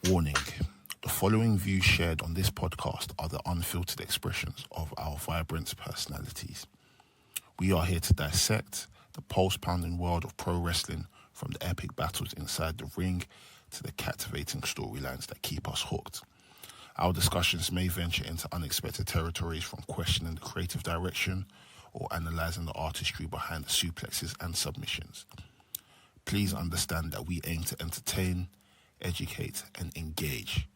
Warning. The following views shared on this podcast are the unfiltered expressions of our vibrant personalities. We are here to dissect the pulse-pounding world of pro wrestling, from the epic battles inside the ring to the captivating storylines that keep us hooked. Our discussions may venture into unexpected territories, from questioning the creative direction or analysing the artistry behind the suplexes and submissions. Please understand that we aim to entertain, educate and engage.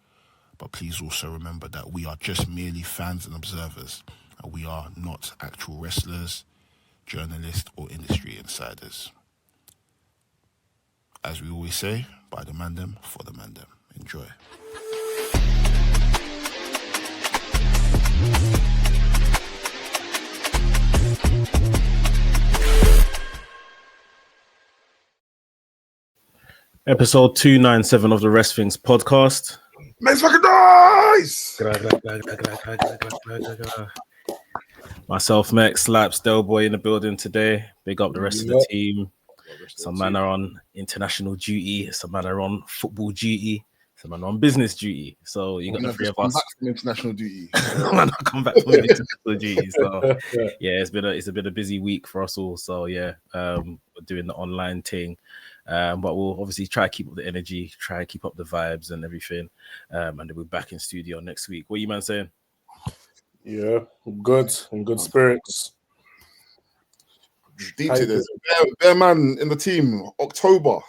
But please also remember that we are just merely fans and observers, and we are not actual wrestlers, journalists or industry insiders. As we always say, by the Mandem, for the Mandem. Enjoy. Episode 297 of the Wresthings podcast. Let's fucking nice! Myself, Mex, Slaps, Delboy in the building today. Big up the rest of the team. Some man are on international duty. Some man are on football duty. Some man are on business duty. So you got the three of us. Back from international duty. Come back from international duty. So yeah, it's been a busy week for us all. So yeah, we're doing the online thing. But we'll obviously try to keep up the energy, try to keep up the vibes and everything. And then we're back in studio next week. What are you man saying? Yeah, good, in good spirits. Deep to this. Bear man in the team. October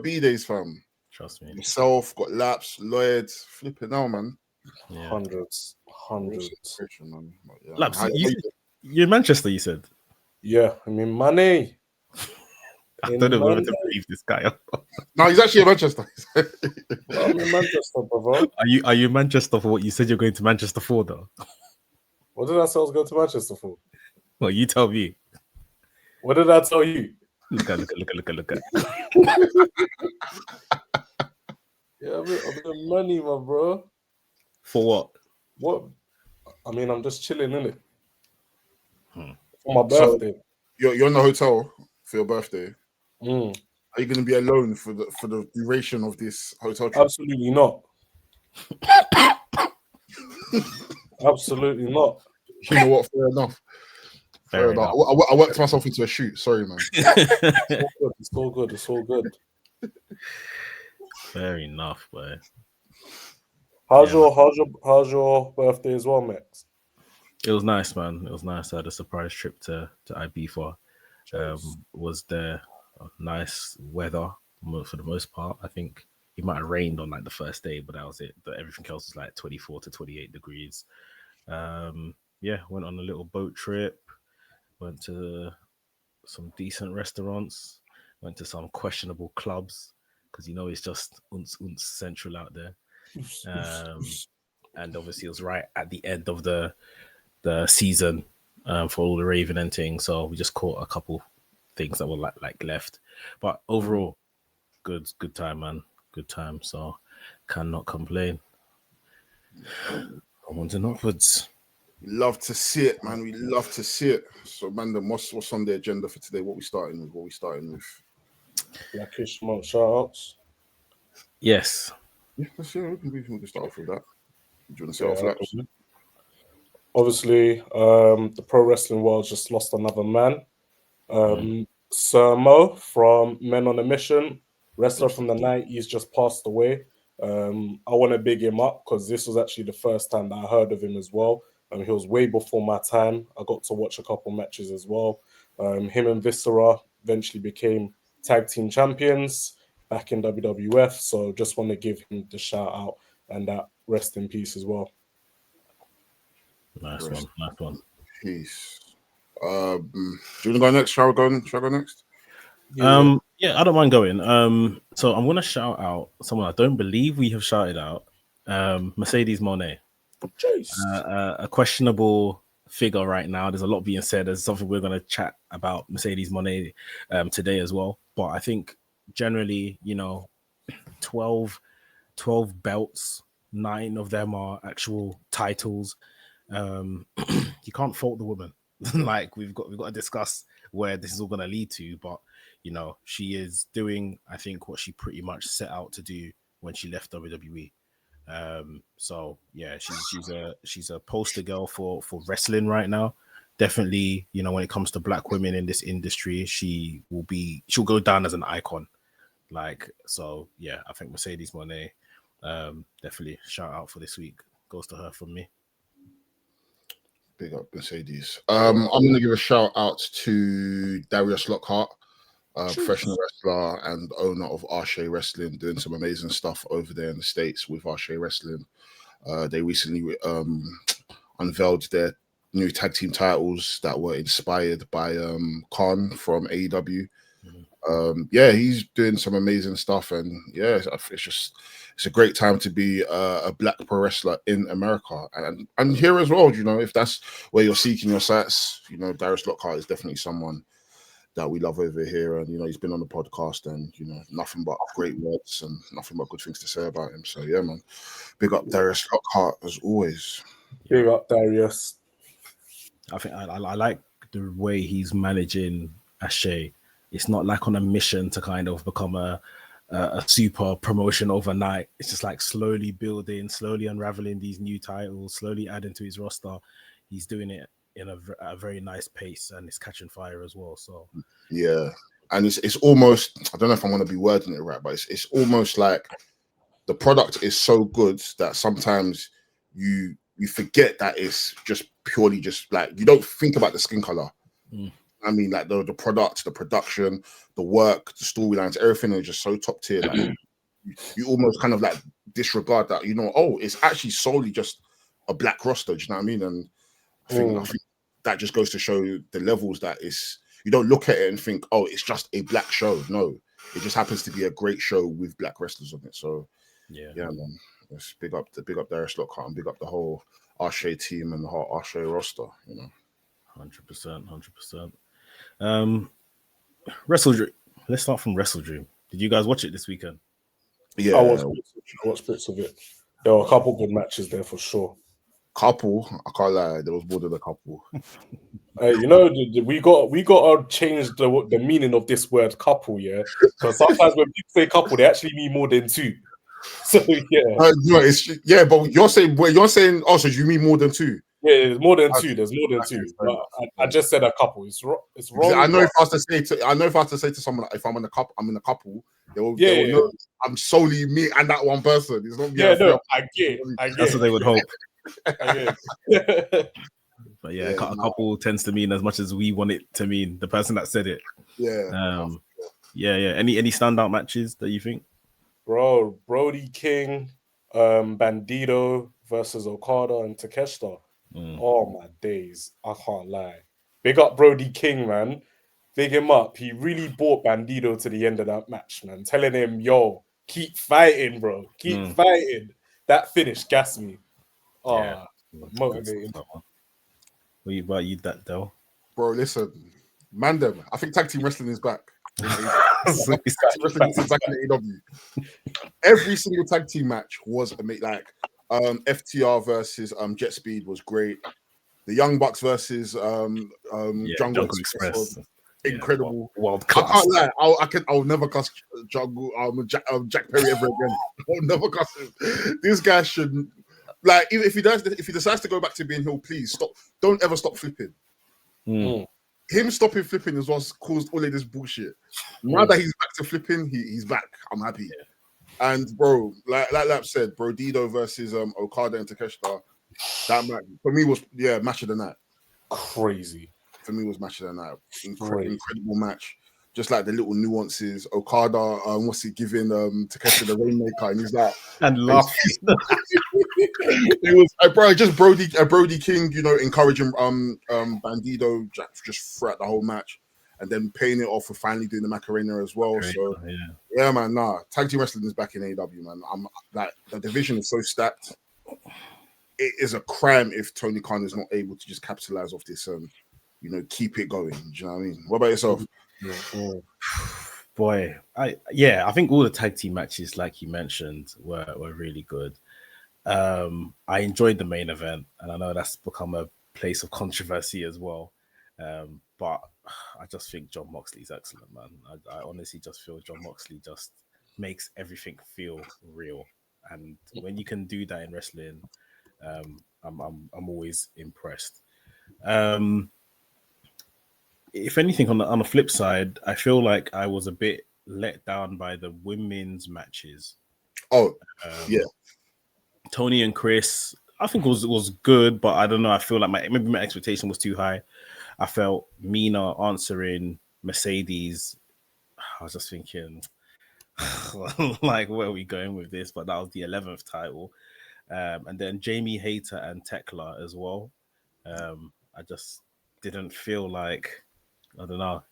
B days, fam. Trust me. Myself, got Laps, Lloyd, flipping now, man. Yeah. Hundreds. Man. Yeah. Laps, you're in Manchester, you said? Yeah, I mean, money. I don't know whether to believe this guy. No, he's actually in Manchester. I'm in Manchester, brother. Are you in Manchester for what you said you're going to Manchester for, though? What did I say I was going to Manchester for? Well, you tell me. What did I tell you? Look at. Yeah, I'm in money, my bro. For what? What? I mean, I'm just chilling, innit? For my birthday. So you're in the hotel for your birthday. Mm. Are you going to be alone for the duration of this hotel trip? Absolutely not. Absolutely not. You know what? Fair enough. Fair enough. I worked myself into a shoot. Sorry, man. It's all good. Fair enough, boy. How's your birthday as well, Max? It was nice, man. It was nice. I had a surprise trip to Ibiza. Was there nice weather for the most part. I think it might have rained on like the first day, but that was it. But everything else was like 24 to 28 degrees. Yeah, went on a little boat trip. Went to some decent restaurants. Went to some questionable clubs because it's just unce central out there. And obviously it was right at the end of the season for all the raving and things. So we just caught a couple things that were like left. But overall, good time, man. Good time. So cannot complain. Onwards and upwards. We love to see it, man. We love to see it. So, Mandem, what's on the agenda for today? What we starting with? Blackish month shoutouts. Yes. Yeah, we can start off with that. Do you want to start off, Laps? Obviously, the pro wrestling world just lost another man. Sir Mo from Men on a Mission, wrestler from the 90s, just passed away. I want to big him up because this was actually the first time that I heard of him as well. He was way before my time. I got to watch a couple matches as well. Him and Viscera eventually became tag team champions back in WWF. So just want to give him the shout out and that rest in peace as well. Nice one. Peace. Do you want to go next? Shall I go next? Yeah, I don't mind going. So I'm gonna shout out someone I don't believe we have shouted out. Mercedes Moné. A questionable figure right now. There's a lot being said. There's something we're gonna chat about Mercedes Moné today as well. But I think generally, 12 belts, 9 of them are actual titles. You can't fault the woman. Like we've got to discuss where this is all going to lead to, but she is doing, I think, what she pretty much set out to do when she left WWE. So yeah, she's a poster girl for wrestling right now. Definitely, you know, when it comes to black women in this industry, she'll go down as an icon. Like, so yeah, I think Mercedes Moné, definitely shout out for this week goes to her from me. Big up Mercedes. I'm gonna give a shout out to Darius Lockhart, professional wrestler and owner of Arshay Wrestling, doing some amazing stuff over there in the States with Arshay Wrestling. They recently unveiled their new tag team titles that were inspired by Khan from AEW. Yeah, he's doing some amazing stuff, and yeah, it's a great time to be a black pro wrestler in America and here as well. You know, if that's where you're seeking your sights, you know, Darius Lockhart is definitely someone that we love over here, and you know, he's been on the podcast, and you know, nothing but great words and nothing but good things to say about him. So yeah, man, big up Darius Lockhart as always. Big up Darius. I think I like the way he's managing Arshay. It's not like on a mission to kind of become a super promotion overnight. It's just like slowly building, slowly unraveling these new titles, slowly adding to his roster. He's doing it in a very nice pace, and it's catching fire as well. So yeah, and it's almost, I don't know if I'm going to be wording it right, but it's almost like the product is so good that sometimes you forget that it's just purely just like, you don't think about the skin color. I mean, like the product, the production, the work, the storylines, everything is just so top tier. Like you almost kind of like disregard that, you know, oh, it's actually solely just a black roster. Do you know what I mean? And I think that just goes to show you the levels that is. You don't look at it and think, oh, it's just a black show. No, it just happens to be a great show with black wrestlers on it. So yeah, man, let's big up Darius Lockhart and big up the whole Arshay team and the whole Arshay roster. You know, 100%. Wrestledream. Let's start from Wrestledream. Did you guys watch it this weekend? Yeah, I watched bits of it. There were a couple good matches there for sure. Couple, I can't lie, there was more than a couple. You know, we got to change the meaning of this word couple, yeah. Because sometimes when people say couple, they actually mean more than two. So yeah, no, but you're saying oh, so you mean more than two? Yeah, there's more than two. There's more than two. But I just said a couple. It's wrong. I know if I was to say to someone, if I'm in a couple, they will know I'm solely me and that one person. It's not me. Yeah, no, I get. That's what they would hope. I get. But yeah, a couple tends to mean as much as we want it to mean. The person that said it. Yeah. Yeah. Any standout matches that you think? Bro, Brody King, Bandido versus Okada and Takeshita. Oh my days, I can't lie. Big up Brody King, man. Big him up. He really brought Bandido to the end of that match, man. Telling him, yo, keep fighting, bro. Keep fighting. That finish gassed me. Motivating. What about you, that Del? Bro, listen, Mandem. I think tag team wrestling is back. Wrestling is back in AEW. Every single tag team match was like FTR versus Jet Speed was great. The Young Bucks versus Jungle Express was incredible. World class. I can't lie. I'll never cuss Jungle Jack Perry ever again. I'll never cuss him. This guy should, like, if he decides to go back to being heel, please stop. Don't ever stop flipping. Him stopping flipping is what's caused all of this bullshit. Now that he's back to flipping, he's back. I'm happy. And bro, like Lap said, Brodido versus Okada and Takeshita, that match for me was match of the night. Crazy. For me was match of the night. Incredible match. Just like the little nuances. Okada, what's he giving Takeshita the Rainmaker, and he's like and laughing. It was bro, just Brody King, you know, encouraging Bandido just throughout the whole match. And then paying it off for finally doing the Macarena as well. So yeah, man, tag team wrestling is back in AEW, man. I'm like, the division is so stacked. It is a crime if Tony Khan is not able to just capitalize off this and keep it going. Do you know what I mean? What about yourself? Boy, I think all the tag team matches, like you mentioned, were really good. I enjoyed the main event, and I know that's become a place of controversy as well. But I just think Jon Moxley's excellent, man. I honestly just feel Jon Moxley just makes everything feel real. And when you can do that in wrestling, I'm always impressed. If anything, on the flip side, I feel like I was a bit let down by the women's matches. Oh, yeah. Tony and Chris, I think was good, but I don't know. I feel like maybe my expectation was too high. I felt Mina answering Mercedes. I was just thinking, like, where are we going with this? But that was the 11th title. And then Jamie Hayter and Tekla as well. I just didn't feel like, I don't know.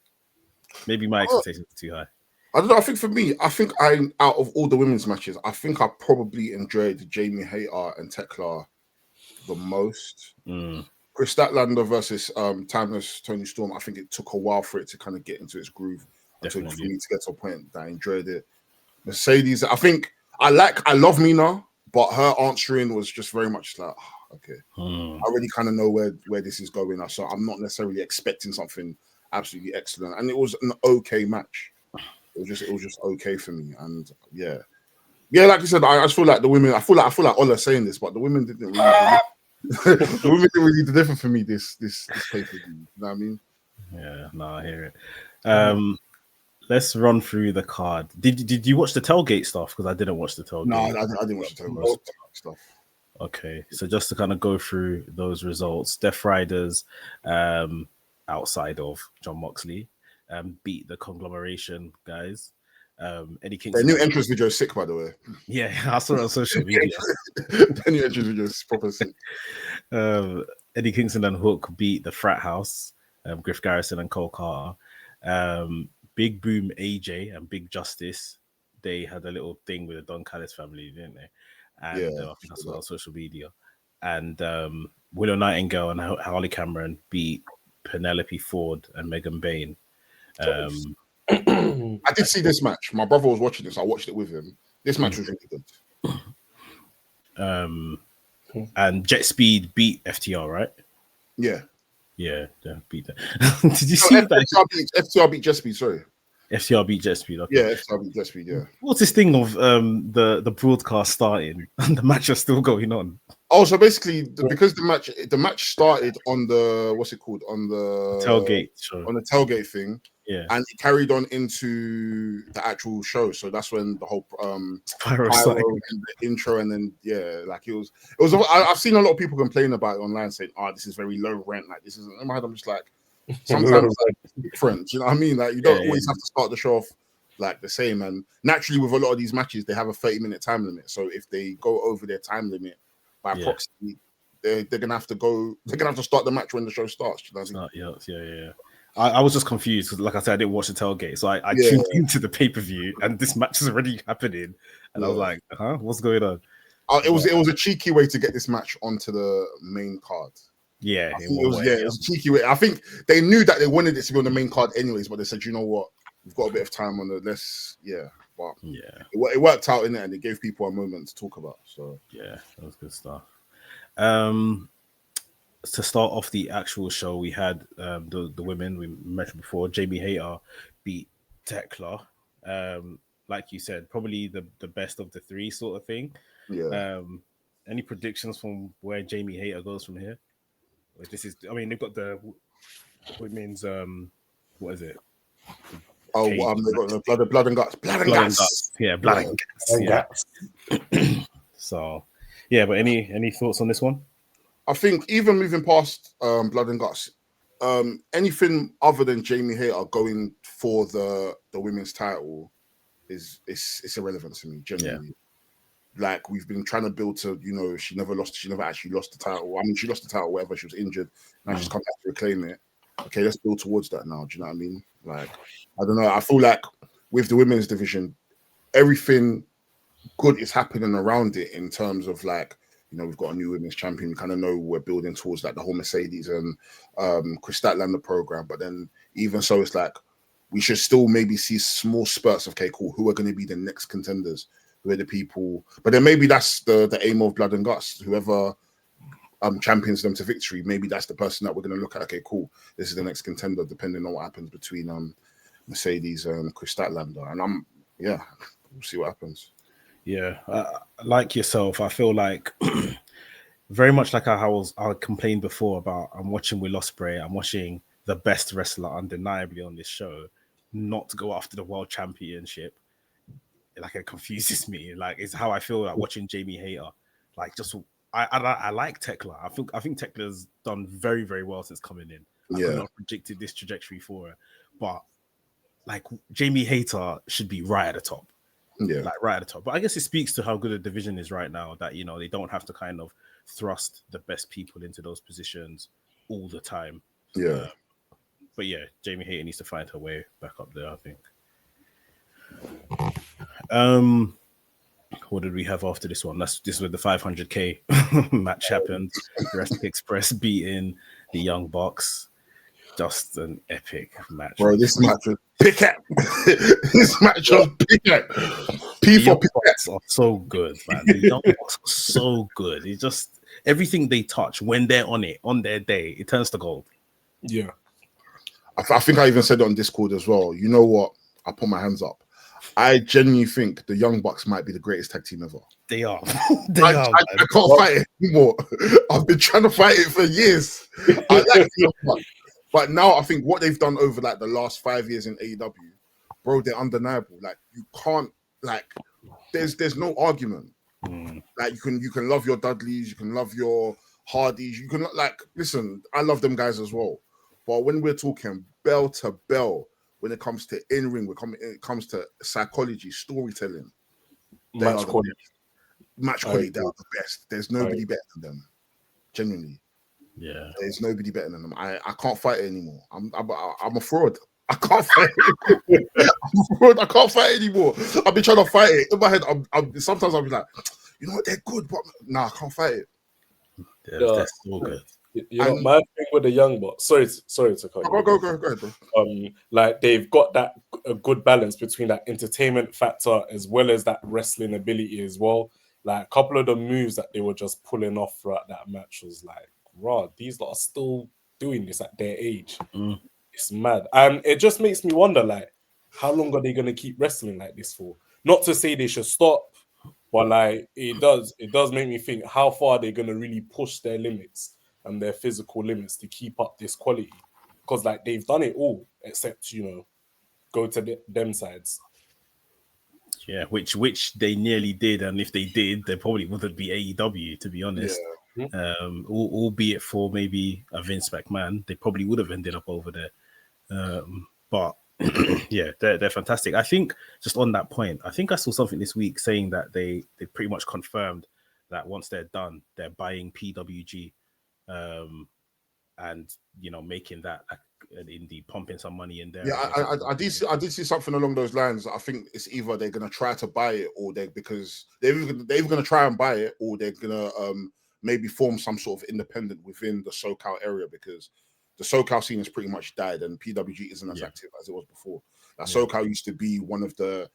Maybe my expectations were too high. I don't know. I think for me, out of all the women's matches, I think I probably enjoyed Jamie Hayter and Tekla the most. Chris Statlander versus Timeless Tony Storm. I think it took a while for it to kind of get into its groove. For me to get to a point that I enjoyed it. Mercedes, I think I love Mina, but her answering was just very much like, okay, I already kind of know where this is going. So I'm not necessarily expecting something absolutely excellent, and it was an okay match. It was just okay for me, and yeah, like you said, I just feel like the women. I feel like Ola saying this, but the women didn't really. The women didn't really deliver for me this pay-per-view. You know what I mean? Yeah, no, I hear it. Let's run through the card. Did you watch the tailgate stuff? Because I didn't watch the tailgate. No, I didn't watch the tailgate stuff. Okay, so just to kind of go through those results, Death Riders, outside of John Moxley, beat the Conglomeration guys. Eddie Kingston. Their new entrance video is sick, by the way. Yeah, I saw it on social media. Their new entrance video is proper sick. Eddie Kingston and Hook beat the Frat House, Griff Garrison and Cole Carter. Big Boom AJ and Big Justice, they had a little thing with the Don Callis family, didn't they? And I think I saw it on social media. And Willow Nightingale and Harley Cameron beat Penelope Ford and Megan Bain. I did see this match. My brother was watching this. I watched it with him. This match was really good. And Jet Speed beat FTR, right? Yeah. Yeah, beat that. Did you see that? FTR beat Jet Speed, sorry. FTR beat Jet Speed. Okay. Yeah, FTR beat Jet Speed, yeah. What's this thing of the broadcast starting and the match is still going on? Oh, so basically, because the match started on the on the tailgate show, on the tailgate thing, yeah, and it carried on into the actual show. So that's when the whole pyro and the intro, and then like it was. I've seen a lot of people complain about it online, saying, "Oh, this is very low rent. Like this isn't." In my head, I'm just like, sometimes it's different. You know what I mean? Like you don't always have to start the show off like the same. And naturally, with a lot of these matches, they have a 30-minute time limit. So if they go over their time limit by proxy, they're gonna have to go. They're gonna have to start the match when the show starts. You know what I mean? Yeah. I was just confused because, like I said, I didn't watch the tailgate, so I tuned into the pay-per-view, and this match is already happening, and I was like, what's going on? It was a cheeky way to get this match onto the main card. Yeah, it was a cheeky way. I think they knew that they wanted it to be on the main card anyways, but they said, you know what, we've got a bit of time on it. But it worked out in it, and it gave people a moment to talk about. So yeah, that was good stuff. To start off the actual show, we had the women we mentioned before. Jamie Hayter beat Tekla. Like you said, probably the best of the three sort of thing. Yeah. Any predictions from where Jamie Hayter goes from here? They've got the women's what is it? They got the blood and guts. Blood and guts. Yeah, blood and guts. So yeah, but any thoughts on this one? I think even moving past blood and guts, anything other than Jamie Hayter going for the women's title is irrelevant to me, genuinely. Yeah. Like we've been trying to build to, she never actually lost the title. I mean, she lost the title, whatever, she was injured. Now she's come back to reclaim it. Okay, let's build towards that now. Do you know what I mean? Like, I don't know. I feel like with the women's division, everything good is happening around it in terms of like, we've got a new women's champion. We kind of know we're building towards like the whole Mercedes and Chris Statlander program. But then even so, it's like we should still maybe see small spurts of, okay, cool, who are going to be the next contenders? Who are the people? But then maybe that's the aim of blood and guts. Whoever champions them to victory, maybe that's the person that we're going to look at. Okay, cool, this is the next contender, depending on what happens between Mercedes and Chris Statlander. And we'll see what happens. Yeah, like yourself, I feel like very much like I complained before about I'm watching Will Ospreay, I'm watching the best wrestler undeniably on this show, not to go after the world championship. Like it confuses me. Like it's how I feel like watching Jamie Hayter. Like just I like Tekla. I think Tekla's done very, very well since coming in. I could not have predicted this trajectory for her, but like Jamie Hayter should be right at the top. Yeah, like right at the top. But I guess it speaks to how good a division is right now that, you know, they don't have to kind of thrust the best people into those positions all the time. Yeah. But yeah, Jamie Hayter needs to find her way back up there, I think. What did we have after this one? This was the 500k match happened. Jurassic Express beating the Young Bucks. Just an epic match. Bro, this match was picket. This match was picket. People are so good, man. The Young Bucks are so good. It's just everything they touch when they're on it, on their day, it turns to gold. Yeah. I think I even said it on Discord as well. You know what? I put my hands up. I genuinely think the Young Bucks might be the greatest tag team ever. They are. I can't fight it anymore. I've been trying to fight it for years. I like the Young Bucks. But now I think what they've done over like the last 5 years in AEW, bro, they're undeniable. Like you can't there's no argument. Like you can love your Dudleys, you can love your Hardys, you can listen, I love them guys as well. But when we're talking bell to bell, when it comes to in-ring, when it comes to psychology, storytelling, match quality, they are the best. There's nobody better than them. Genuinely. Yeah, there's nobody better than them. I can't fight it anymore. I'm a fraud. I can't fight it. I'm a fraud. I can't fight it anymore. I've been trying to fight it in my head. Sometimes I'll be like, you know what, they're good, but nah, I can't fight it. They're so good. You know, my thing with the Young Bucks. Sorry to cut you. Go ahead, bro. Like they've got that a good balance between that entertainment factor as well as that wrestling ability as well. Like a couple of the moves that they were just pulling off throughout that match was like, raw, these lot are still doing this at their age. It's mad. And it just makes me wonder, like, how long are they going to keep wrestling like this for? Not to say they should stop, but like, it does make me think, how far are they going to really push their limits and their physical limits to keep up this quality? Because like, they've done it all, except, you know, go to them sides. Yeah, which they nearly did. And if they did, they probably wouldn't be AEW, to be honest. Yeah. Albeit for maybe a Vince McMahon, they probably would have ended up over there. But yeah, they're fantastic. I think just on that point, I think I saw something this week saying that they pretty much confirmed that once they're done, they're buying PWG, and you know, making that an indie, pumping some money in there. Yeah, I did see something along those lines. I think it's either they're gonna try to buy it, or because they're either gonna try and buy it, or they're gonna maybe form some sort of independent within the SoCal area, because the SoCal scene has pretty much died and PWG isn't as active as it was before. SoCal used to be one of the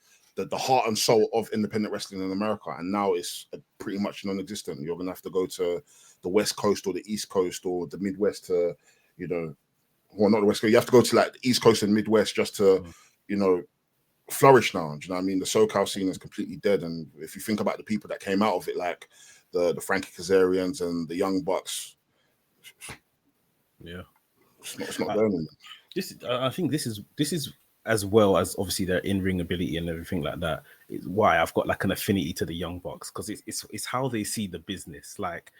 heart and soul of independent wrestling in America, and now it's pretty much non-existent. You're going to have to go to the West Coast or the East Coast or the Midwest to, you know, well, not the West Coast. You have to go to like the East Coast and Midwest just to, you know, flourish now. Do you know what I mean? The SoCal scene is completely dead. And if you think about the people that came out of it, like the Frankie Kazarians and the Young Bucks, it's not there anymore. I think this is as well as obviously their in-ring ability and everything like that. Is why I've got like an affinity to the Young Bucks, because it's how they see the business. Like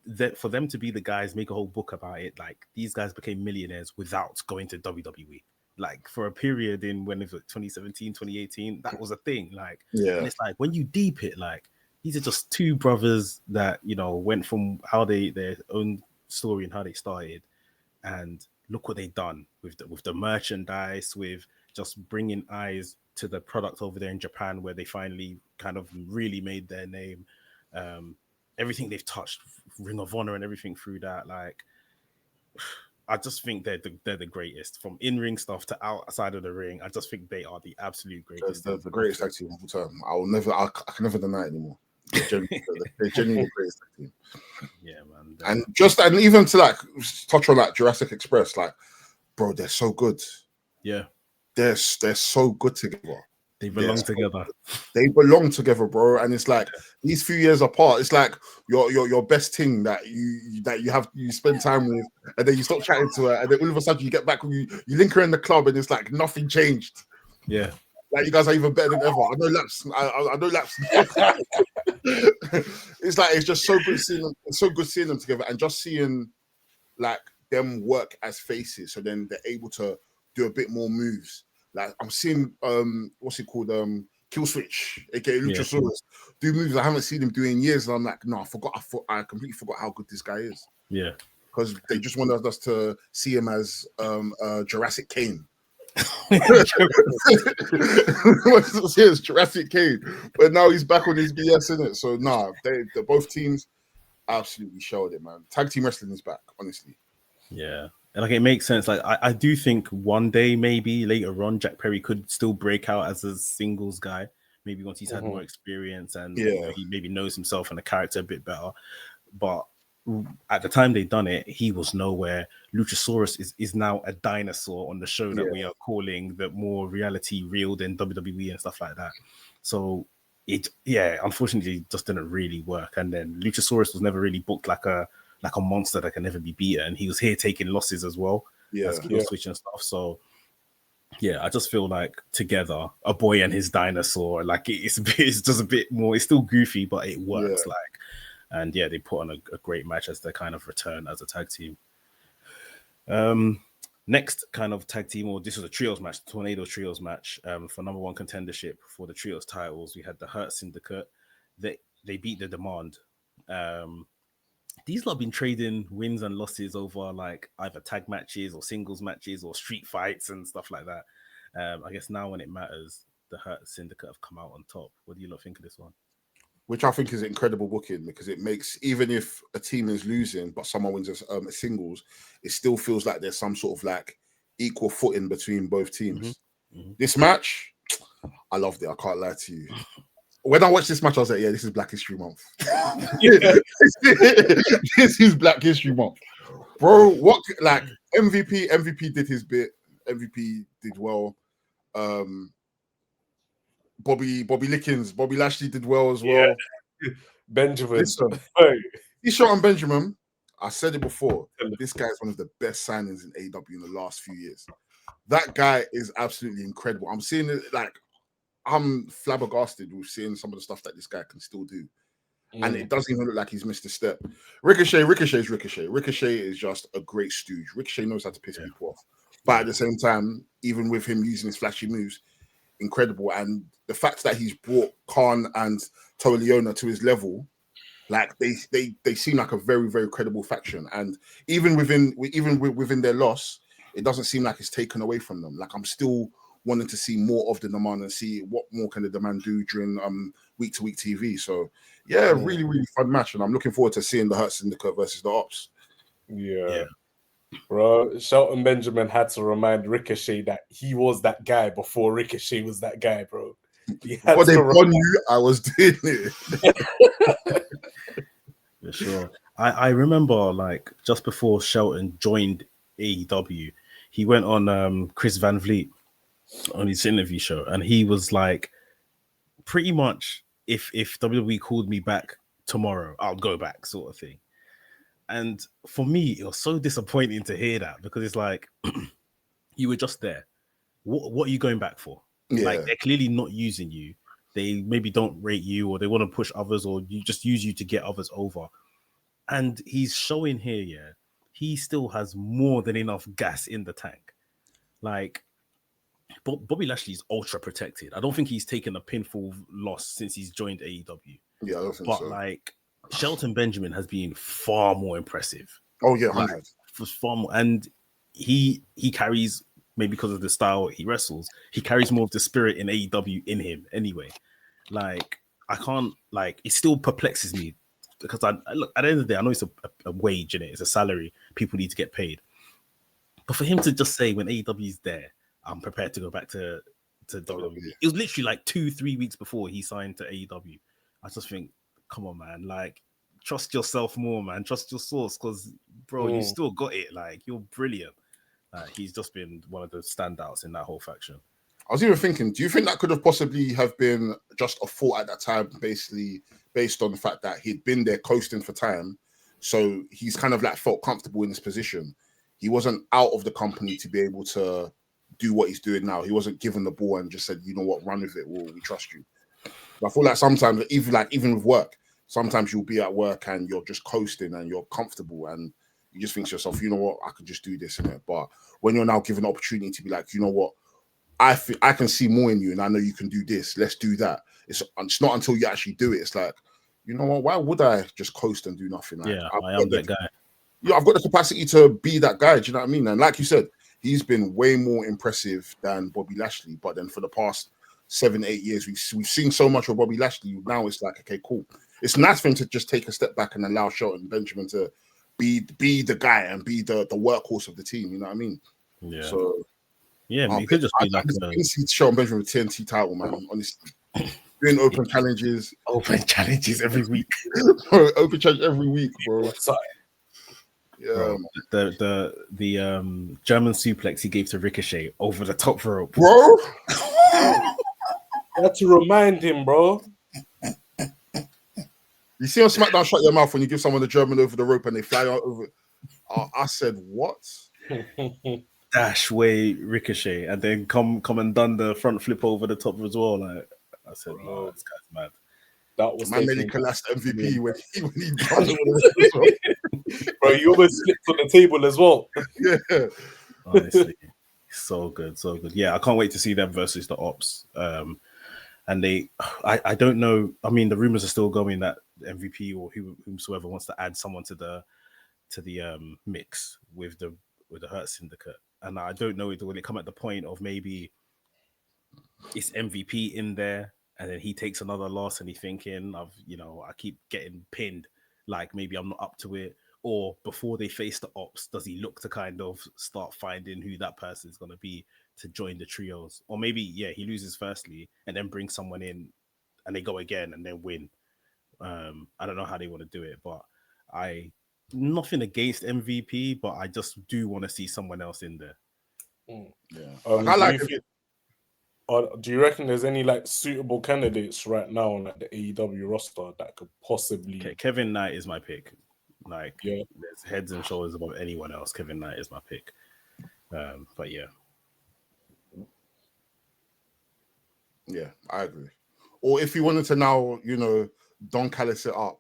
that, for them to be the guys, make a whole book about it. Like these guys became millionaires without going to WWE. Like for a period in when it was 2017, 2018, that was a thing. Like, and it's like when you deep it, like these are just two brothers that, you know, went from how their own story and how they started, and look what they've done with the merchandise, with just bringing eyes to the product over there in Japan, where they finally kind of really made their name. Everything they've touched, Ring of Honor and everything through that, like I just think they're the greatest, from in-ring stuff to outside of the ring. I just think they are the absolute greatest. They're the greatest tag team of all time. I can never deny it anymore. They're genuinely the greatest tag team. Yeah, man. And even to like touch on like Jurassic Express, like, bro, they're so good. Yeah, they're so good together. They belong together. They belong together, bro. And it's like these few years apart, it's like your best thing that you spend time with, and then you stop chatting to her, and then all of a sudden you get back, you link her in the club, and it's like nothing changed. Yeah. Like you guys are even better than ever. I know laps. I know laps. It's like it's just so good seeing them. It's so good seeing them together, and just seeing like them work as faces. So then they're able to do a bit more moves. Like I'm seeing what's it called? Kill Switch, aka Luchasaurus, do moves I haven't seen him do in years. And I'm like, no, I completely forgot how good this guy is. Yeah. Because they just wanted us to see him as Jurassic Kane. Jurassic Kane, but now he's back on his BS in it. So they both teams absolutely showed it, man. Tag team wrestling is back, honestly. Yeah, and like it makes sense. Like I do think one day, maybe later on, Jack Perry could still break out as a singles guy. Maybe once he's had more experience and he maybe knows himself and the character a bit better. But at the time they done it, he was nowhere. Luchasaurus is now a dinosaur on the show that we are calling the more reality real than WWE and stuff like that. So it unfortunately just didn't really work. And then Luchasaurus was never really booked like a monster that can never be beaten. And he was here taking losses as well as Kill Switch and stuff. So yeah, I just feel like together, a boy and his dinosaur, like it's just a bit more. It's still goofy, but it works. And yeah, they put on a great match as their kind of return as a tag team. Next kind of tag team, or this was a trios match, the Tornado Trios match for number one contendership for the trios titles. We had the Hurt Syndicate. They beat the Demand. These lot have been trading wins and losses over like either tag matches or singles matches or street fights and stuff like that. I guess now when it matters, the Hurt Syndicate have come out on top. What do you lot think of this one? Which I think is incredible booking, because it makes, even if a team is losing but someone wins a singles, it still feels like there's some sort of like equal footing between both teams. This match, I loved it. I can't lie to you. When I watched this match, I was like, yeah, this is Black History Month. This is Black History Month. Bro, what, like, MVP did his bit. MVP did well. Bobby Lashley did well as well. Benjamin. Listen, he's shot on Benjamin. I said it before. This guy is one of the best signings in AEW in the last few years. That guy is absolutely incredible. I'm seeing it, like, I'm flabbergasted with seeing some of the stuff that this guy can still do. And it doesn't even look like he's missed a step. Ricochet is Ricochet. Ricochet is just a great stooge. Ricochet knows how to piss people off. But at the same time, even with him using his flashy moves, incredible. And the fact that he's brought Khan and Toa Leona to his level, like they seem like a very, very credible faction. And even within their loss, it doesn't seem like it's taken away from them. Like I'm still wanting to see more of the Demand and see what more can the Demand do during week-to-week TV. So yeah, really, really fun match. And I'm looking forward to seeing the Hurt Syndicate versus the Ops. Yeah. Bro, Shelton Benjamin had to remind Ricochet that he was that guy before Ricochet was that guy, bro. Before they won you, I was doing it. For sure. I remember, like, just before Shelton joined AEW, he went on Chris Van Vliet on his interview show, and he was like, pretty much, if WWE called me back tomorrow, I'll go back, sort of thing. And for me, it was so disappointing to hear that, because it's like, you were just there. What are you going back for? Yeah. Like, they're clearly not using you. They maybe don't rate you, or they want to push others, or you just use you to get others over. And he's showing here, he still has more than enough gas in the tank. Like, Bobby Lashley is ultra protected. I don't think he's taken a pinfall loss since he's joined AEW. Yeah, I don't think so. But like, Shelton Benjamin has been far more impressive. Oh yeah, 100. Like, far more, and he carries, maybe because of the style he wrestles, he carries more of the spirit in AEW in him anyway. Like, I can't, like, it still perplexes me, because I look, at the end of the day, I know it's a wage in it, it's a salary, people need to get paid. But for him to just say when AEW is there, I'm prepared to go back to WWE. It was literally like 2-3 weeks before he signed to AEW. I just think, come on, man, like, trust yourself more, man. Trust your source, because, bro, you still got it. Like, you're brilliant. He's just been one of the standouts in that whole faction. I was even thinking, do you think that could have possibly have been just a thought at that time, basically based on the fact that he'd been there coasting for time, so he's kind of like felt comfortable in his position. He wasn't out of the company to be able to do what he's doing now. He wasn't given the ball and just said, you know what, run with it. We trust you. But I feel like sometimes, even with work, sometimes you'll be at work and you're just coasting and you're comfortable and you just think to yourself, you know what, I could just do this in it. But when you're now given the opportunity to be like, you know what, I can see more in you, and I know you can do this. Let's do that. It's not until you actually do it. It's like, you know what? Why would I just coast and do nothing? Like, yeah, I am that guy. Yeah, I've got the capacity to be that guy. Do you know what I mean? And like you said, he's been way more impressive than Bobby Lashley. But then for the past 7-8 years, we've seen so much of Bobby Lashley. Now it's like, okay, cool. It's nice for him to just take a step back and allow Shelton Benjamin to be the guy and be the workhorse of the team. You know what I mean? Yeah. So. Yeah, he could just be like I see Shelton Benjamin with TNT title, man. Honestly, doing open challenges every week. Open challenge every week, bro. Yeah, bro, the German suplex he gave to Ricochet over the top rope, bro. I had to remind him, bro. You see on SmackDown, shut your mouth when you give someone the German over the rope and they fly out over. I said, what? Dash way Ricochet and then come and done the front flip over the top as well. Like I said, no, this guy's mad. That was man nearly collapsed MVP when he done it. Bro, you almost slipped on the table as well. Yeah, honestly, so good. Yeah, I can't wait to see them versus the Ops. And I don't know. I mean, the rumors are still going that MVP or whomsoever wants to add someone to the mix with the Hurt Syndicate. And I don't know, will it come at the point of maybe it's MVP in there and then he takes another loss and he's thinking of, I keep getting pinned, like maybe I'm not up to it. Or before they face the Ops, does he look to kind of start finding who that person is going to be to join the trios? Or maybe, he loses firstly and then brings someone in and they go again and then win. I don't know how they want to do it, but nothing against MVP, but I just do want to see someone else in there. Yeah. I like it. Do you reckon there's any like suitable candidates right now on like the AEW roster that could possibly? Okay, Kevin Knight is my pick. Like, yeah, there's heads and shoulders above anyone else. Kevin Knight is my pick. But yeah, I agree. Or if you wanted to now, Don Callis it up.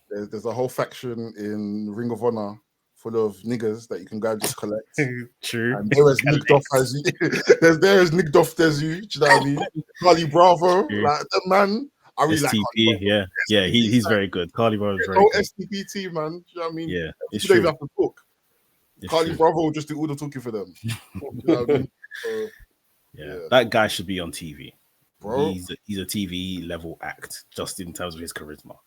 There's a whole faction in Ring of Honor full of niggas that you can go and just collect. True. And there is nicked off as you. There is nicked off as you. Do you know what I mean? Carly Bravo, True. like the man. I really STP, like Carly yeah, he's very good. Carly Bravo is very good. good. STP team, man. Do you know what I mean? Yeah, you don't even have to talk. Carly true. Bravo will just do all the talking for them. You know what I mean? Yeah, that guy should be on TV. Bro, he's a TV level act just in terms of his charisma.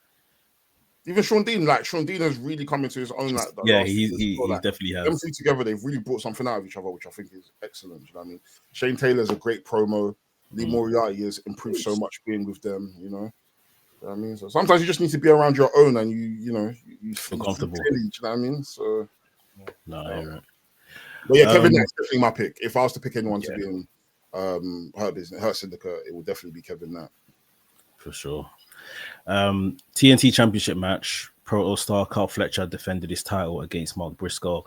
Even Sean Dean has really come into his own. He definitely has. Them two together, they've really brought something out of each other, which I think is excellent. You know what I mean? Shane Taylor's a great promo. Lee Moriarty has improved so much being with them. You know what I mean? So sometimes you just need to be around your own, and you feel comfortable. You know what I mean? So right. But yeah, Kevin Knight's definitely my pick. If I was to pick anyone to be in Hurt Syndicate, it will definitely be Kevin Knight. For sure. TNT Championship match. Proto Star Carl Fletcher defended his title against Mark Briscoe.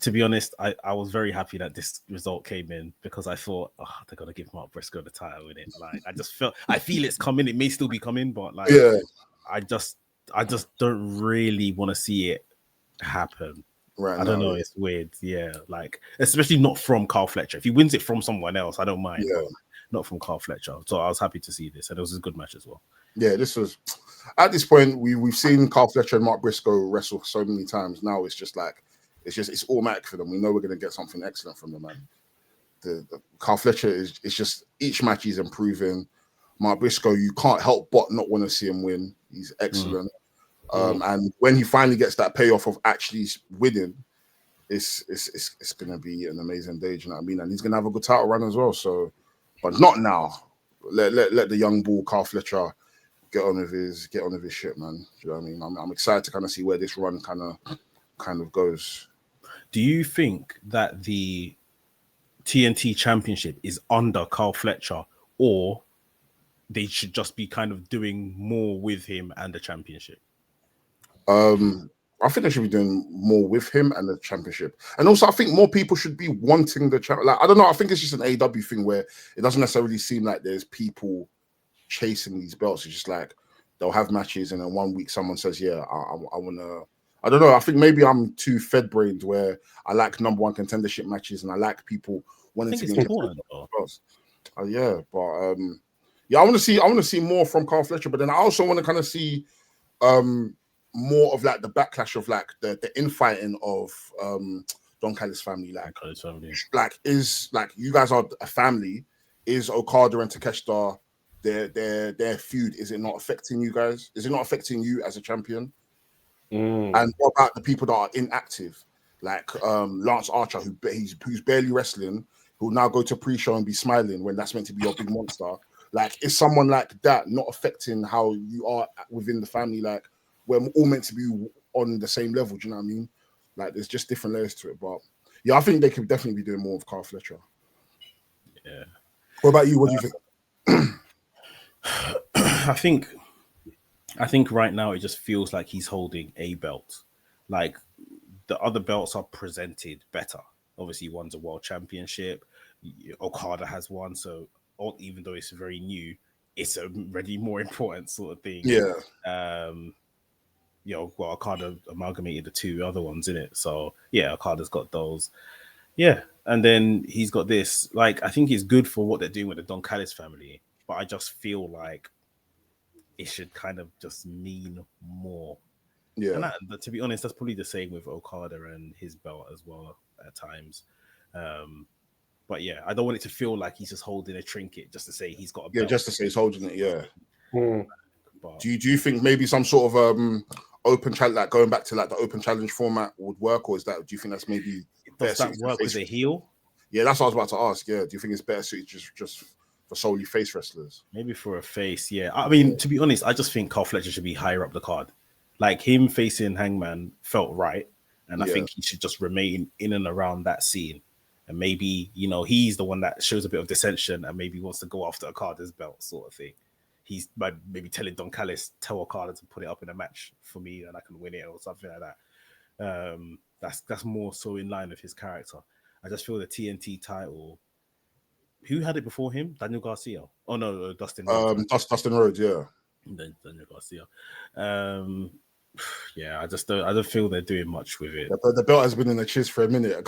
To be honest, I was very happy that this result came in because I thought, they're gonna give Mark Briscoe the title in it. Like I feel it's coming. It may still be coming, but like I just don't really want to see it happen. Right. I don't know. It's weird. Yeah, like especially not from Carl Fletcher. If he wins it from someone else, I don't mind. Yeah. Not from Carl Fletcher. So I was happy to see this, and it was a good match as well. Yeah, this was at this point we've seen Carl Fletcher and Mark Briscoe wrestle so many times. Now it's just like it's automatic for them. We know we're going to get something excellent from them, man. The Carl Fletcher is just each match he's improving. Mark Briscoe, you can't help but not want to see him win. He's excellent. And when he finally gets that payoff of actually winning, it's going to be an amazing day. Do you know what I mean? And he's going to have a good title run as well. So. But not now. Let the young bull Carl Fletcher get on with his shit, man. Do you know what I mean? I'm excited to kind of see where this run kind of goes. Do you think that the TNT Championship is under Carl Fletcher, or they should just be kind of doing more with him and the championship? I think they should be doing more with him and the championship. And also, I think more people should be wanting the champ. Like, I don't know. I think it's just an AEW thing where it doesn't necessarily seem like there's people chasing these belts. It's just like they'll have matches, and then 1 week someone says, "Yeah, I want to." I don't know. I think maybe I'm too fed-brained where I like number one contendership matches, and I like people wanting to be important. Yeah, but yeah, I want to see more from Carl Fletcher, but then I also want to kind of see more of like the backlash of like the infighting of Don Callis family. Like is like you guys are a family. Is Okada and Takeshita their feud? Is it not affecting you guys? Is it not affecting you as a champion? And what about the people that are inactive, like Lance Archer, who's barely wrestling, who'll now go to pre-show and be smiling when that's meant to be your big monster? Like, is someone like that not affecting how you are within the family? Like, we're all meant to be on the same level. Do you know what I mean? Like, there's just different layers to it. But yeah, I think they could definitely be doing more with Carl Fletcher. Yeah. What about you? What do you think? I think right now it just feels like he's holding a belt. Like, the other belts are presented better. Obviously, one's a world championship. Okada has one, so even though it's very new, it's a really more important sort of thing. Yeah. Okada amalgamated the two other ones in it. So yeah, Okada's got those. Yeah, and then he's got this. Like, I think it's good for what they're doing with the Don Callis family, but I just feel like it should kind of just mean more. Yeah. And to be honest, that's probably the same with Okada and his belt as well at times. But yeah, I don't want it to feel like he's just holding a trinket just to say he's got a belt. Yeah, just to say he's holding it, yeah. But Do you think maybe some sort of open challenge, like going back to like the open challenge format would work, or is that, do you think that's maybe does that work with a heel? Yeah, that's what I was about to ask. Yeah, do you think it's better suited just for solely face wrestlers? Maybe for a face, yeah. I mean, to be honest, I just think Carl Fletcher should be higher up the card. Like, him facing Hangman felt right, and I think he should just remain in and around that scene. And maybe, he's the one that shows a bit of dissension and maybe wants to go after Okada's belt, sort of thing. He's maybe telling Don Callis, tell Okada to put it up in a match for me and I can win it, or something like that. That's more so in line with his character. I just feel the TNT title. Who had it before him? Daniel Garcia. Oh no, Dustin Rhodes. Dustin Rhodes, yeah. Daniel Garcia. Yeah, I don't feel they're doing much with it. The belt has been in the chiz for a minute.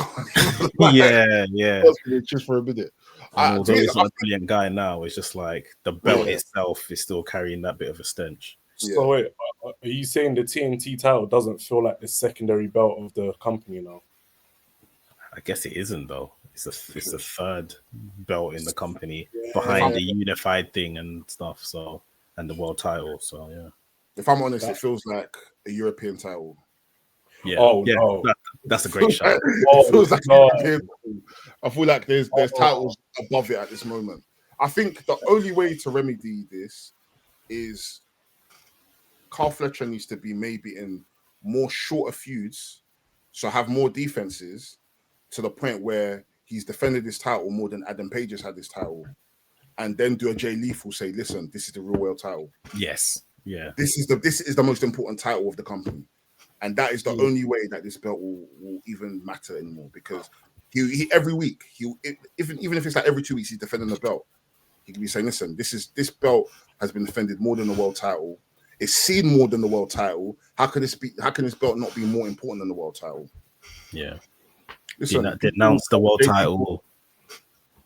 Yeah. It's been in the chiz for a minute. Although he's not a brilliant guy now, it's just like the belt itself is still carrying that bit of a stench. So wait, are you saying the TNT title doesn't feel like the secondary belt of the company now? I guess it isn't, though. It's the third belt in the company behind the unified thing and stuff. So, and the world title. So yeah. If I'm honest, it feels like a European title. Yeah. No. That's a great shot. It feels like a European title. I feel like there's titles above it at this moment. I think the only way to remedy this is Carl Fletcher needs to be maybe in more shorter feuds, so have more defenses to the point where he's defended his title more than Adam Page has had this title, and then do a Jay Lethal say, listen, this is the real world title. Yes. Yeah. This is the most important title of the company. And that is the only way that this belt will even matter anymore, because he every week, even if it's like every 2 weeks he's defending the belt, he can be saying, listen, this belt has been defended more than the world title. It's seen more than the world title. How can this belt not be more important than the world title? Yeah. Listen, denounce the world title.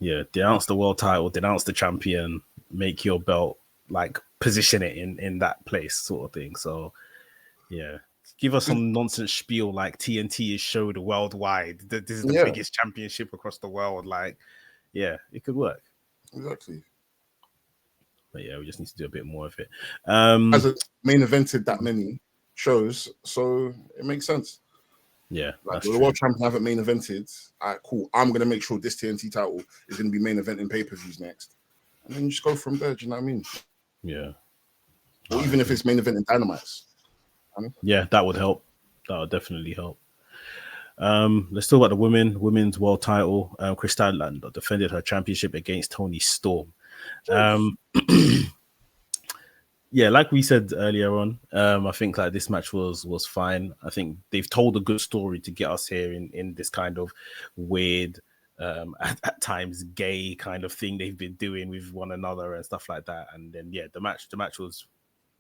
Yeah, denounce the world title, denounce the champion, make your belt, like, position it in that place, sort of thing. So yeah, give us some nonsense spiel like TNT is showed worldwide. This is the biggest championship across the world. Like, yeah, it could work. Exactly. But yeah, we just need to do a bit more of it. As a main evented that many shows, so it makes sense. Yeah, like the world champion haven't main evented. All right, cool. I'm gonna make sure this TNT title is gonna be main event in pay-per-views next, and then you just go from there. Do you know what I mean? Yeah. Or even if it's main event in Dynamites. Yeah, that would help. That would definitely help. Let's talk about the women's world title. Kris Statlander defended her championship against Toni Storm. Yeah, like we said earlier on, I think like this match was fine. I think they've told a good story to get us here in this kind of weird, at times gay kind of thing they've been doing with one another and stuff like that. And then the match was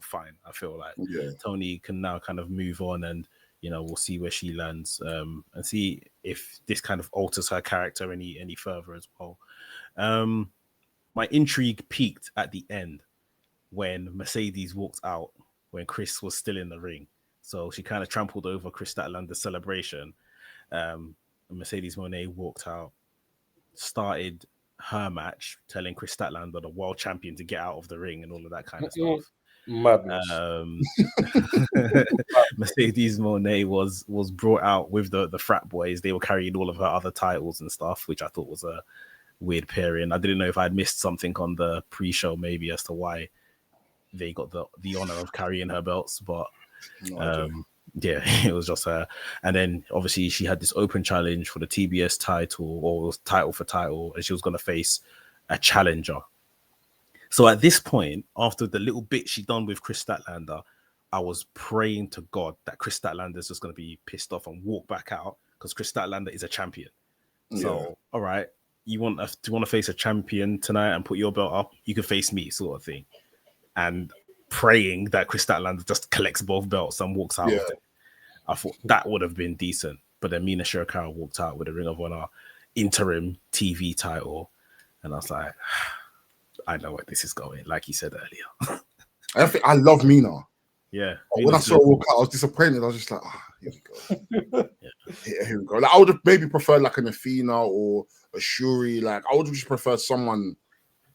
fine. I feel like Toni can now kind of move on, and we'll see where she lands, and see if this kind of alters her character any further as well. My intrigue peaked at the end when Mercedes walked out when Kris was still in the ring. So she kind of trampled over Kris Statlander's celebration. And Mercedes Moné walked out, started her match, telling Kris Statlander, the world champion, to get out of the ring and all of that kind of stuff. Mercedes Moné was brought out with the frat boys. They were carrying all of her other titles and stuff, which I thought was a weird pairing. I didn't know if I'd missed something on the pre-show maybe as to why they got the honor of carrying her belts, but it was just her. And then obviously she had this open challenge for the TBS title, or title for title, and she was going to face a challenger. So at this point, after the little bit she done with Kris Statlander, I was praying to God that Kris Statlander is just going to be pissed off and walk back out, because Kris Statlander is a champion. So all right, you want to face a champion tonight and put your belt up, you can face me, sort of thing. And praying that Kris Statlander just collects both belts and walks out. I thought that would have been decent. But then Mina Shirakawa walked out with a Ring of Honor interim TV title. And I was like, I know where this is going, like you said earlier. I love Mina. Yeah. When I saw her walk out, I was disappointed. I was just like, here we go. Here we go. Like, I would have maybe preferred like an Athena or a Shuri. Like, I would have just preferred someone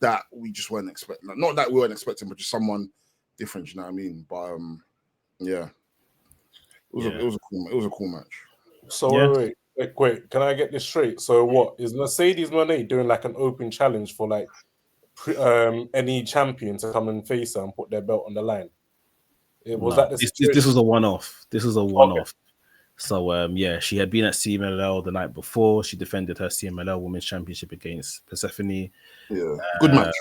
that we just weren't expecting. Like, not that we weren't expecting, but just someone different, you know what I mean? But it was a cool match. So wait, can I get this straight? So what is Mercedes Moné doing, like an open challenge for like any champion to come and face her and put their belt on the line? This was a one-off. This was a one-off. So she had been at CMLL the night before. She defended her CMLL Women's Championship against Persephone. Yeah, good match.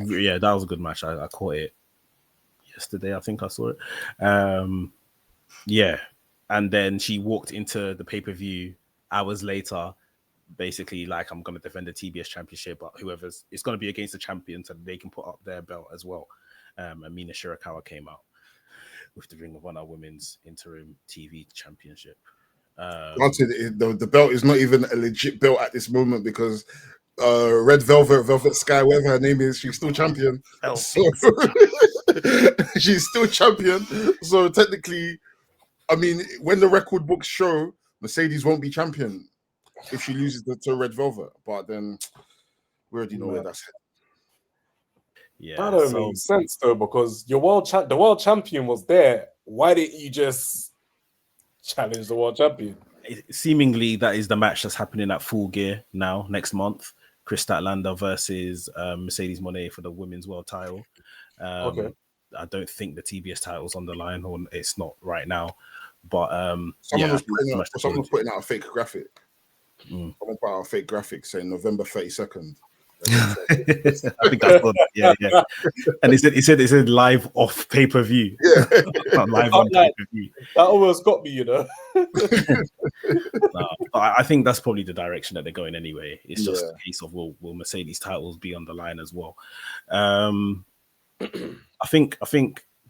Yeah, that was a good match. I caught it yesterday. I think I saw it. And then she walked into the pay-per-view hours later, basically like, I'm going to defend the TBS Championship, but it's going to be against the champion, so they can put up their belt as well. And Mina Shirakawa came out with the Ring of Honor Women's Interim TV Championship. The belt is not even a legit belt at this moment, because Red Velvet Sky, whatever her name is, she's still champion. So, she's still champion. So technically, I mean, when the record books show, Mercedes won't be champion if she loses to Red Velvet. But then we already know where that's headed. Yeah, that don't make sense though, because the world champion was there. Why didn't you just challenge the world champion? Seemingly, that is the match that's happening at Full Gear now next month. Kris Statlander versus Mercedes Moné for the women's world title. I don't think the TBS title's on the line, or it's not right now. But someone was putting out a fake graphic. Someone put out a fake graphic saying November 32nd. I think that's what, yeah. And it said live off pay-per-view. Not live on pay-per-view. That almost got me, you know. I think that's probably the direction that they're going anyway. It's just a case of will Mercedes titles be on the line as well. I think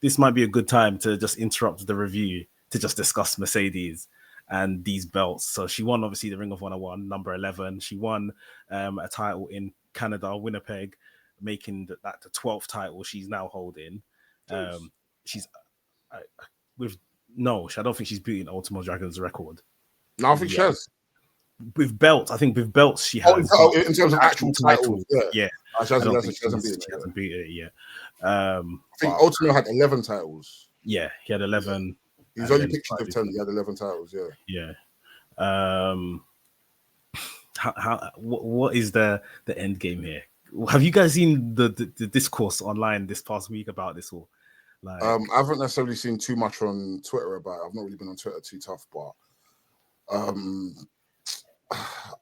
this might be a good time to just interrupt the review to just discuss Mercedes and these belts. So she won obviously the Ring of Honor one, number 11. She won a title in Canada, Winnipeg, making that the 12th title she's now holding. I don't think she's beating Ultimo Dragon's record. No, I think she has. With belts, I think with belts she has. In terms of actual titles, yeah. She hasn't beaten it yet. I think Ultimo had 11 titles. Yeah, he had 11. He's only pictured of 10. He had 11 titles. Yeah. What is the end game here? Have you guys seen the discourse online this past week about this all? Like, I haven't necessarily seen too much on Twitter about it. I've not really been on Twitter too tough, but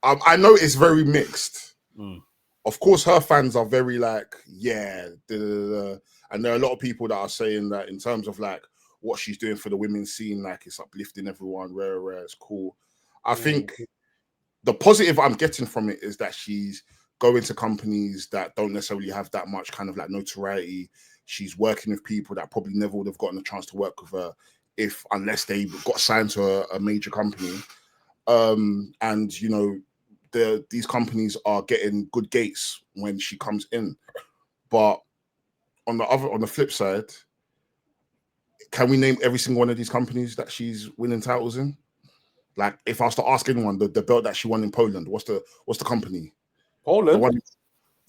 I know it's very mixed. Mm. Of course, her fans are very like, yeah, and there are a lot of people that are saying that in terms of like what she's doing for the women's scene, like it's uplifting everyone, rare, it's cool. I think the positive I'm getting from it is that she's going to companies that don't necessarily have that much kind of like notoriety. She's working with people that probably never would have gotten a chance to work with her unless they got signed to a major company. And you know, these companies are getting good gates when she comes in. But on the flip side, can we name every single one of these companies that she's winning titles in? Like, if I was to ask anyone, the belt that she won in Poland, what's the company? Poland.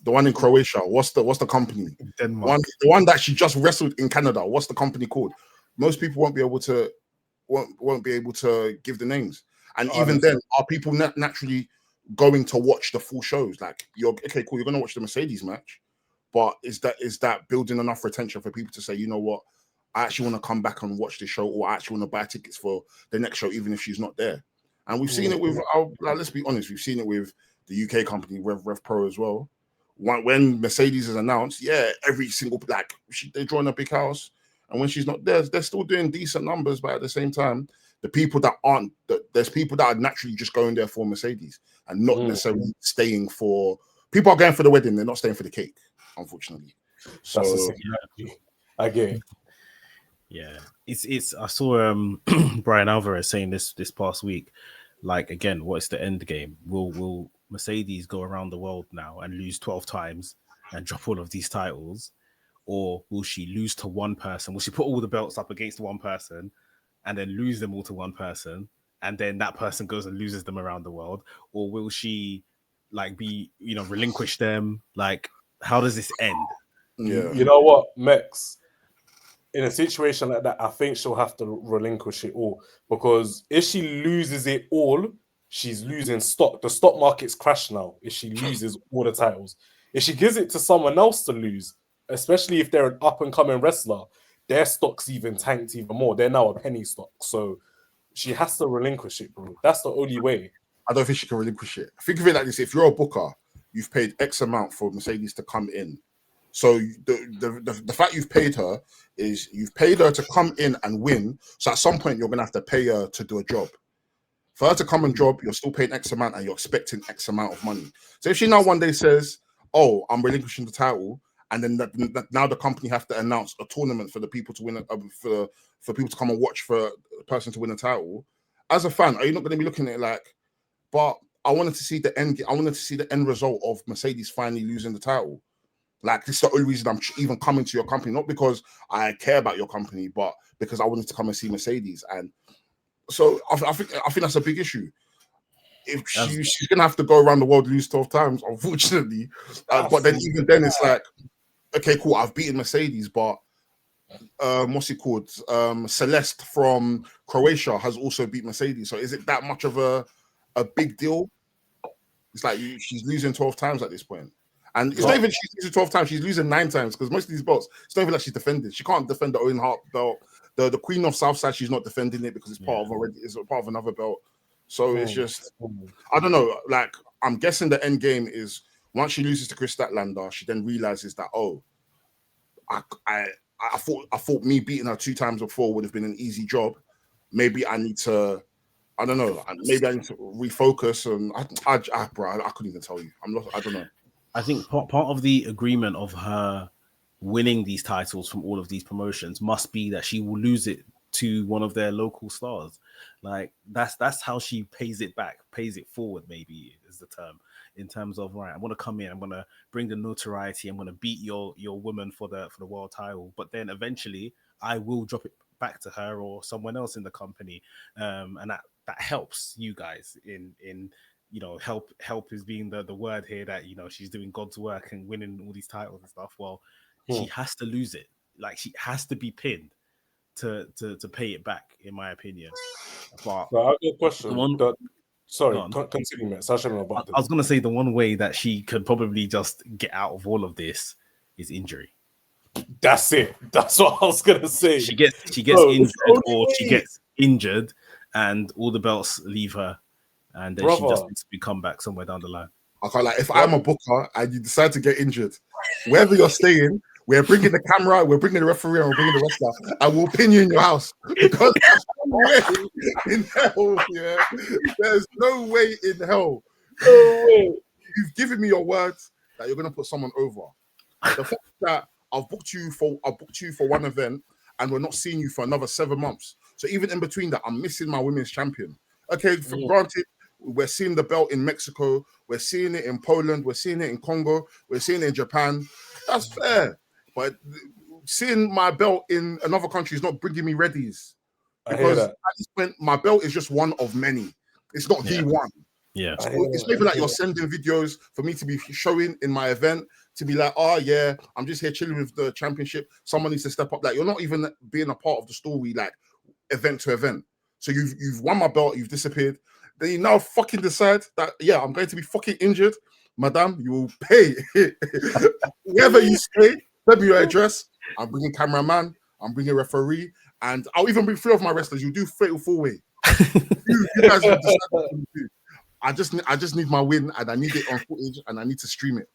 The one in Croatia, what's the company? Denmark. The one that she just wrestled in Canada, what's the company called? Most people won't be able to give the names. And even then, are people naturally going to watch the full shows? Like, you're okay, cool, you're gonna watch the Mercedes match, but is that building enough retention for people to say, you know what, I actually want to come back and watch this show, or I actually want to buy tickets for the next show, even if she's not there? And we've seen it with, let's be honest, we've seen it with the UK company, Rev Pro as well. When Mercedes is announced, yeah, every single, like, they draw in a big house, and when she's not there, they're still doing decent numbers, but at the same time, there's people that are naturally just going there for Mercedes and not necessarily staying for. People are going for the wedding; they're not staying for the cake, unfortunately. So I get it. Yeah, it's. I saw Brian Alvarez saying this past week. Like, again, what is the end game? Will Mercedes go around the world now and lose 12 times and drop all of these titles, or will she lose to one person? Will she put all the belts up against one person and then lose them all to one person, and then that person goes and loses them around the world? Or will she like relinquish them? Like, how does this end? Yeah, you know what, Mex? In a situation like that, I think she'll have to relinquish it all, because if she loses it all, she's losing stock. The stock market's crashed now if she loses all the titles. If she gives it to someone else to lose, especially if they're an up-and-coming wrestler, their stock's even tanked even more. They're now a penny stock. So she has to relinquish it, bro. That's the only way. I don't think she can relinquish it. Think of it like this: if you're a booker, you've paid X amount for Mercedes to come in. So the fact you've paid her is you've paid her to come in and win. So at some point you're gonna have to pay her to do a job. For her to come and job, you're still paying X amount and you're expecting X amount of money. So if she now one day says, "Oh, I'm relinquishing the title," and then now the company have to announce a tournament for the people to win, for people to come and watch for a person to win a title, as a fan, are you not going to be looking at it like, but I wanted to see the end. I wanted to see the end result of Mercedes finally losing the title. Like, this is the only reason I'm even coming to your company, not because I care about your company, but because I wanted to come and see Mercedes. And so I think that's a big issue. If she's gonna have to go around the world, lose 12 times, unfortunately. But then even then, it's like, okay, cool, I've beaten Mercedes, but what's it called? Celeste from Croatia has also beat Mercedes. So is it that much of a big deal? It's like she's losing 12 times at this point. And it's not even she's losing 12 times, she's losing 9 times, because most of these belts, it's not even like she's defended. She can't defend the Owen Hart belt. The Queen of Southside, she's not defending it because it's part of another belt. So it's just, I don't know. Like, I'm guessing the end game is once she loses to Chris Statlander, she then realizes that, oh, I thought me beating her 2 times before would have been an easy job. Maybe I need to, I don't know. Maybe I need to refocus. And bro, I couldn't even tell you. I don't know. I think part of the agreement of her winning these titles from all of these promotions must be that she will lose it to one of their local stars. Like, that's how she pays it forward, maybe is the term, in terms of, right, I'm going to come in, I'm going to bring the notoriety, I'm going to beat your woman for the world title, but then eventually I will drop it back to her or someone else in the company, and that helps you guys in help is being the word here, that she's doing God's work and winning all these titles and stuff. Well, she has to lose it. Like, she has to be pinned to pay it back, in my opinion. But I have a question. Continue, man. I was gonna say the one way that she could probably just get out of all of this is injury. That's it. That's what I was gonna say. She gets injured, or she gets injured, and all the belts leave her, and then she just needs to be come back somewhere down the line. I can't, like, if I'm a booker and you decide to get injured, wherever you're staying, we're bringing the camera, we're bringing the referee, and we're bringing the wrestler, and we'll pin you in your house, because there's no way in hell. Yeah, there's no way in hell. No way. You've given me your words that you're gonna put someone over. The fact that I've booked you for one event, and we're not seeing you for another 7 months. So even in between that, I'm missing my women's champion. Okay, for granted, we're seeing the belt in Mexico, we're seeing it in Poland, we're seeing it in Congo, we're seeing it in Japan. That's fair. But seeing my belt in another country is not bringing me readies. Because at this point, my belt is just one of many. It's not the one. Yeah. So it's maybe like you're sending videos for me to be showing in my event, to be like, oh yeah, I'm just here chilling with the championship. Someone needs to step up. Like, you're not even being a part of the story, like event to event. So you've won my belt, you've disappeared. Then you now fucking decide that, yeah, I'm going to be fucking injured. Madam, you will pay. Wherever you stay, send me your address. I'm bringing cameraman, I'm bringing referee, and I'll even bring 3 of my wrestlers. You do fatal 4-way. you guys will decide what you do. I just need my win, and I need it on footage, and I need to stream it.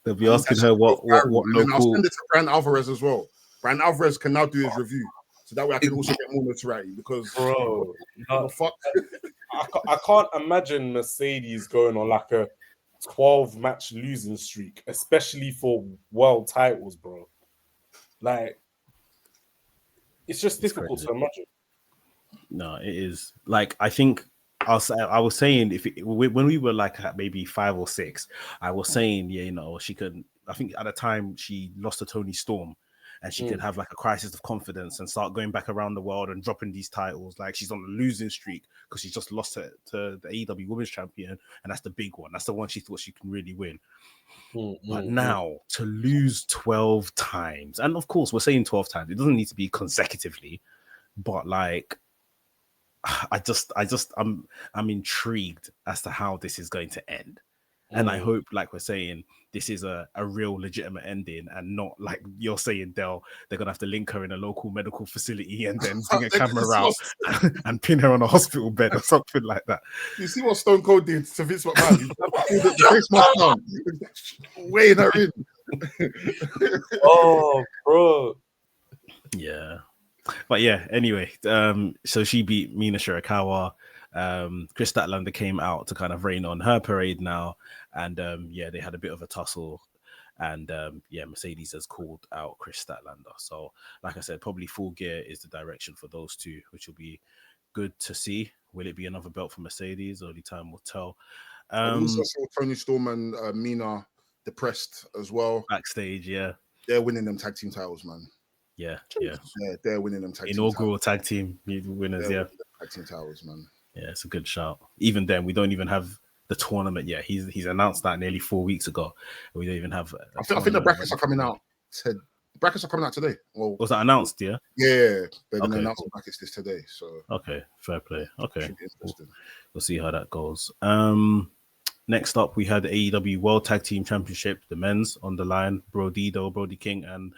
They'll be asking her what local. I'll send it to Brian Alvarez as well. Brian Alvarez can now do his review, so that way I can also get more notoriety. Because fuck, I can't imagine Mercedes going on like a 12-match losing streak, especially for world titles, bro. Like, it's just difficult to imagine. No, it is. Like, I think I was saying, when we were like at maybe 5 or 6, I was saying, yeah, you know, she could. I think at the time she lost to Toni Storm, and she could have like a crisis of confidence and start going back around the world and dropping these titles. Like, she's on a losing streak because she just lost to the AEW Women's Champion, and that's the big one. That's the one she thought she can really win. But now to lose 12 times, and of course we're saying 12 times. It doesn't need to be consecutively, but like. I'm intrigued as to how this is going to end. And I hope, like we're saying, this is a real legitimate ending, and not like you're saying, Del, they're gonna have to link her in a local medical facility and then bring a camera out and pin her on a hospital bed or something like that. You see what Stone Cold did to Vince McMahon? He pulled the face mask down, weighing her in. Oh, bro. Yeah. But yeah, anyway, so she beat Mina Shirakawa. Chris Statlander came out to kind of rain on her parade now, and yeah, they had a bit of a tussle, and yeah, Mercedes has called out Chris Statlander. So, like I said, probably Full Gear is the direction for those two, which will be good to see. Will it be another belt for Mercedes? Only time will tell. I also saw Toni Storm and Mina depressed as well Backstage, yeah. They're winning them tag team titles, man. Yeah, they're winning them tag inaugural tag team winners. Tag team titles, man. Yeah, it's a good shout. Even then, we don't even have the tournament yet. He's announced that nearly 4 weeks ago. We don't even have. I think the brackets are coming out. The brackets are coming out today. Well, was that announced? Yeah. Yeah, they're going to announce the brackets this today. So okay, fair play. Okay, we'll see how that goes. Next up, we had the AEW World Tag Team Championship, the men's on the line. Brodido, Brody King, and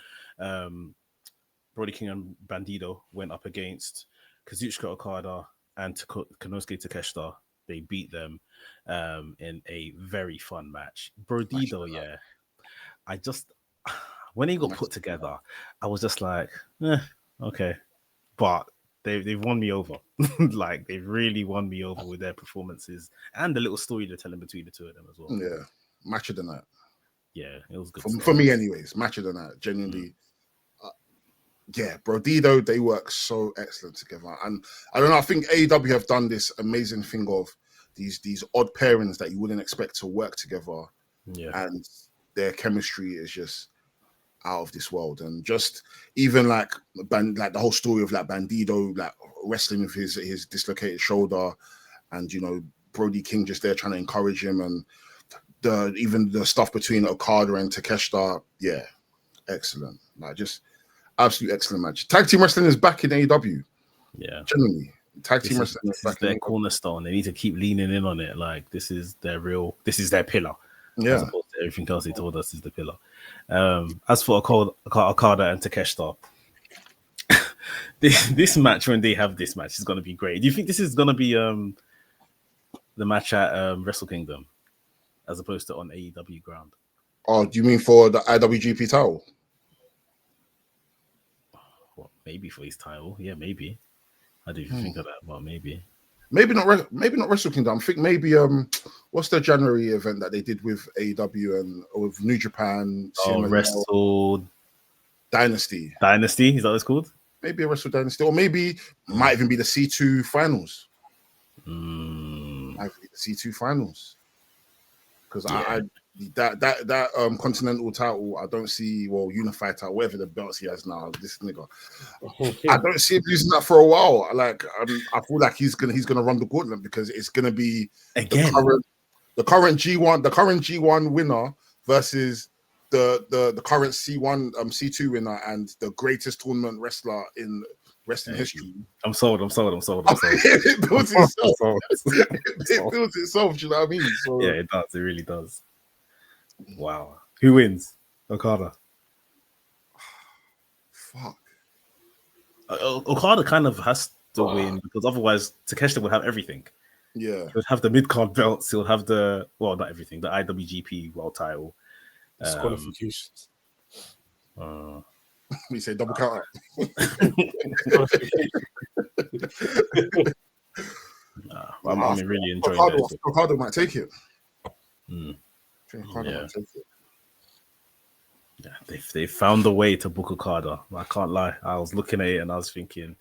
Bandido went up against Kazuchika Okada and Konosuke Takeshita. They beat them in a very fun match. Brodido, yeah. When he got put together, I was just like, okay. But they've won me over. Like, they've really won me over with their performances and the little story they're telling between the two of them as well. Yeah, match of the night. Yeah, it was good. For me, anyways, match of the night. Genuinely. Yeah, Brodido, they work so excellent together. And I don't know, I think AEW have done this amazing thing of these odd pairings that you wouldn't expect to work together. Yeah. And their chemistry is just out of this world. And just even like the whole story of like Bandido, like wrestling with his dislocated shoulder, and you know, Brody King just there trying to encourage him, and even the stuff between Okada and Takeshita, yeah, excellent. Like, just absolutely excellent match. Tag team wrestling is back in AEW. Yeah, generally, tag team wrestling is back. Their cornerstone. They need to keep leaning in on it. Like, this is their pillar. Yeah, as opposed to everything else they told us is the pillar. As for Okada and Takeshita, this match, when they have this match, is going to be great. Do you think this is going to be the match at Wrestle Kingdom as opposed to on AEW ground? Oh, do you mean for the IWGP title? Well, maybe for his title. Yeah, maybe. I didn't think of that, but maybe. Maybe not Wrestle Kingdom. I think maybe what's the January event that they did with AEW and with New Japan? Wrestle Dynasty. Dynasty, is that what it's called? Maybe a Wrestle Dynasty, or maybe might even be the C2 finals. Might be the C2 finals. Because that Continental title, I don't see, unified title, whatever the belts he has now, this nigga, I don't see him losing that for a while. Like, I feel like he's gonna run the gauntlet because it's gonna be again the current G1 winner versus the current C1 C2 winner and the greatest tournament wrestler in wrestling history. I'm sold. It builds itself. It builds itself. Do you know what I mean? So, yeah, it does. It really does. Wow. Who wins? Okada. Fuck. Okada kind of has to win because otherwise Takeshita would have everything. Yeah. He'll have the mid-card belts. He'll have not everything, the IWGP world title. Disqualifications. We say double count. I'm really enjoying it. Okada might take it. Yeah, they found a way to book Okada. I can't lie. I was looking at it and I was thinking,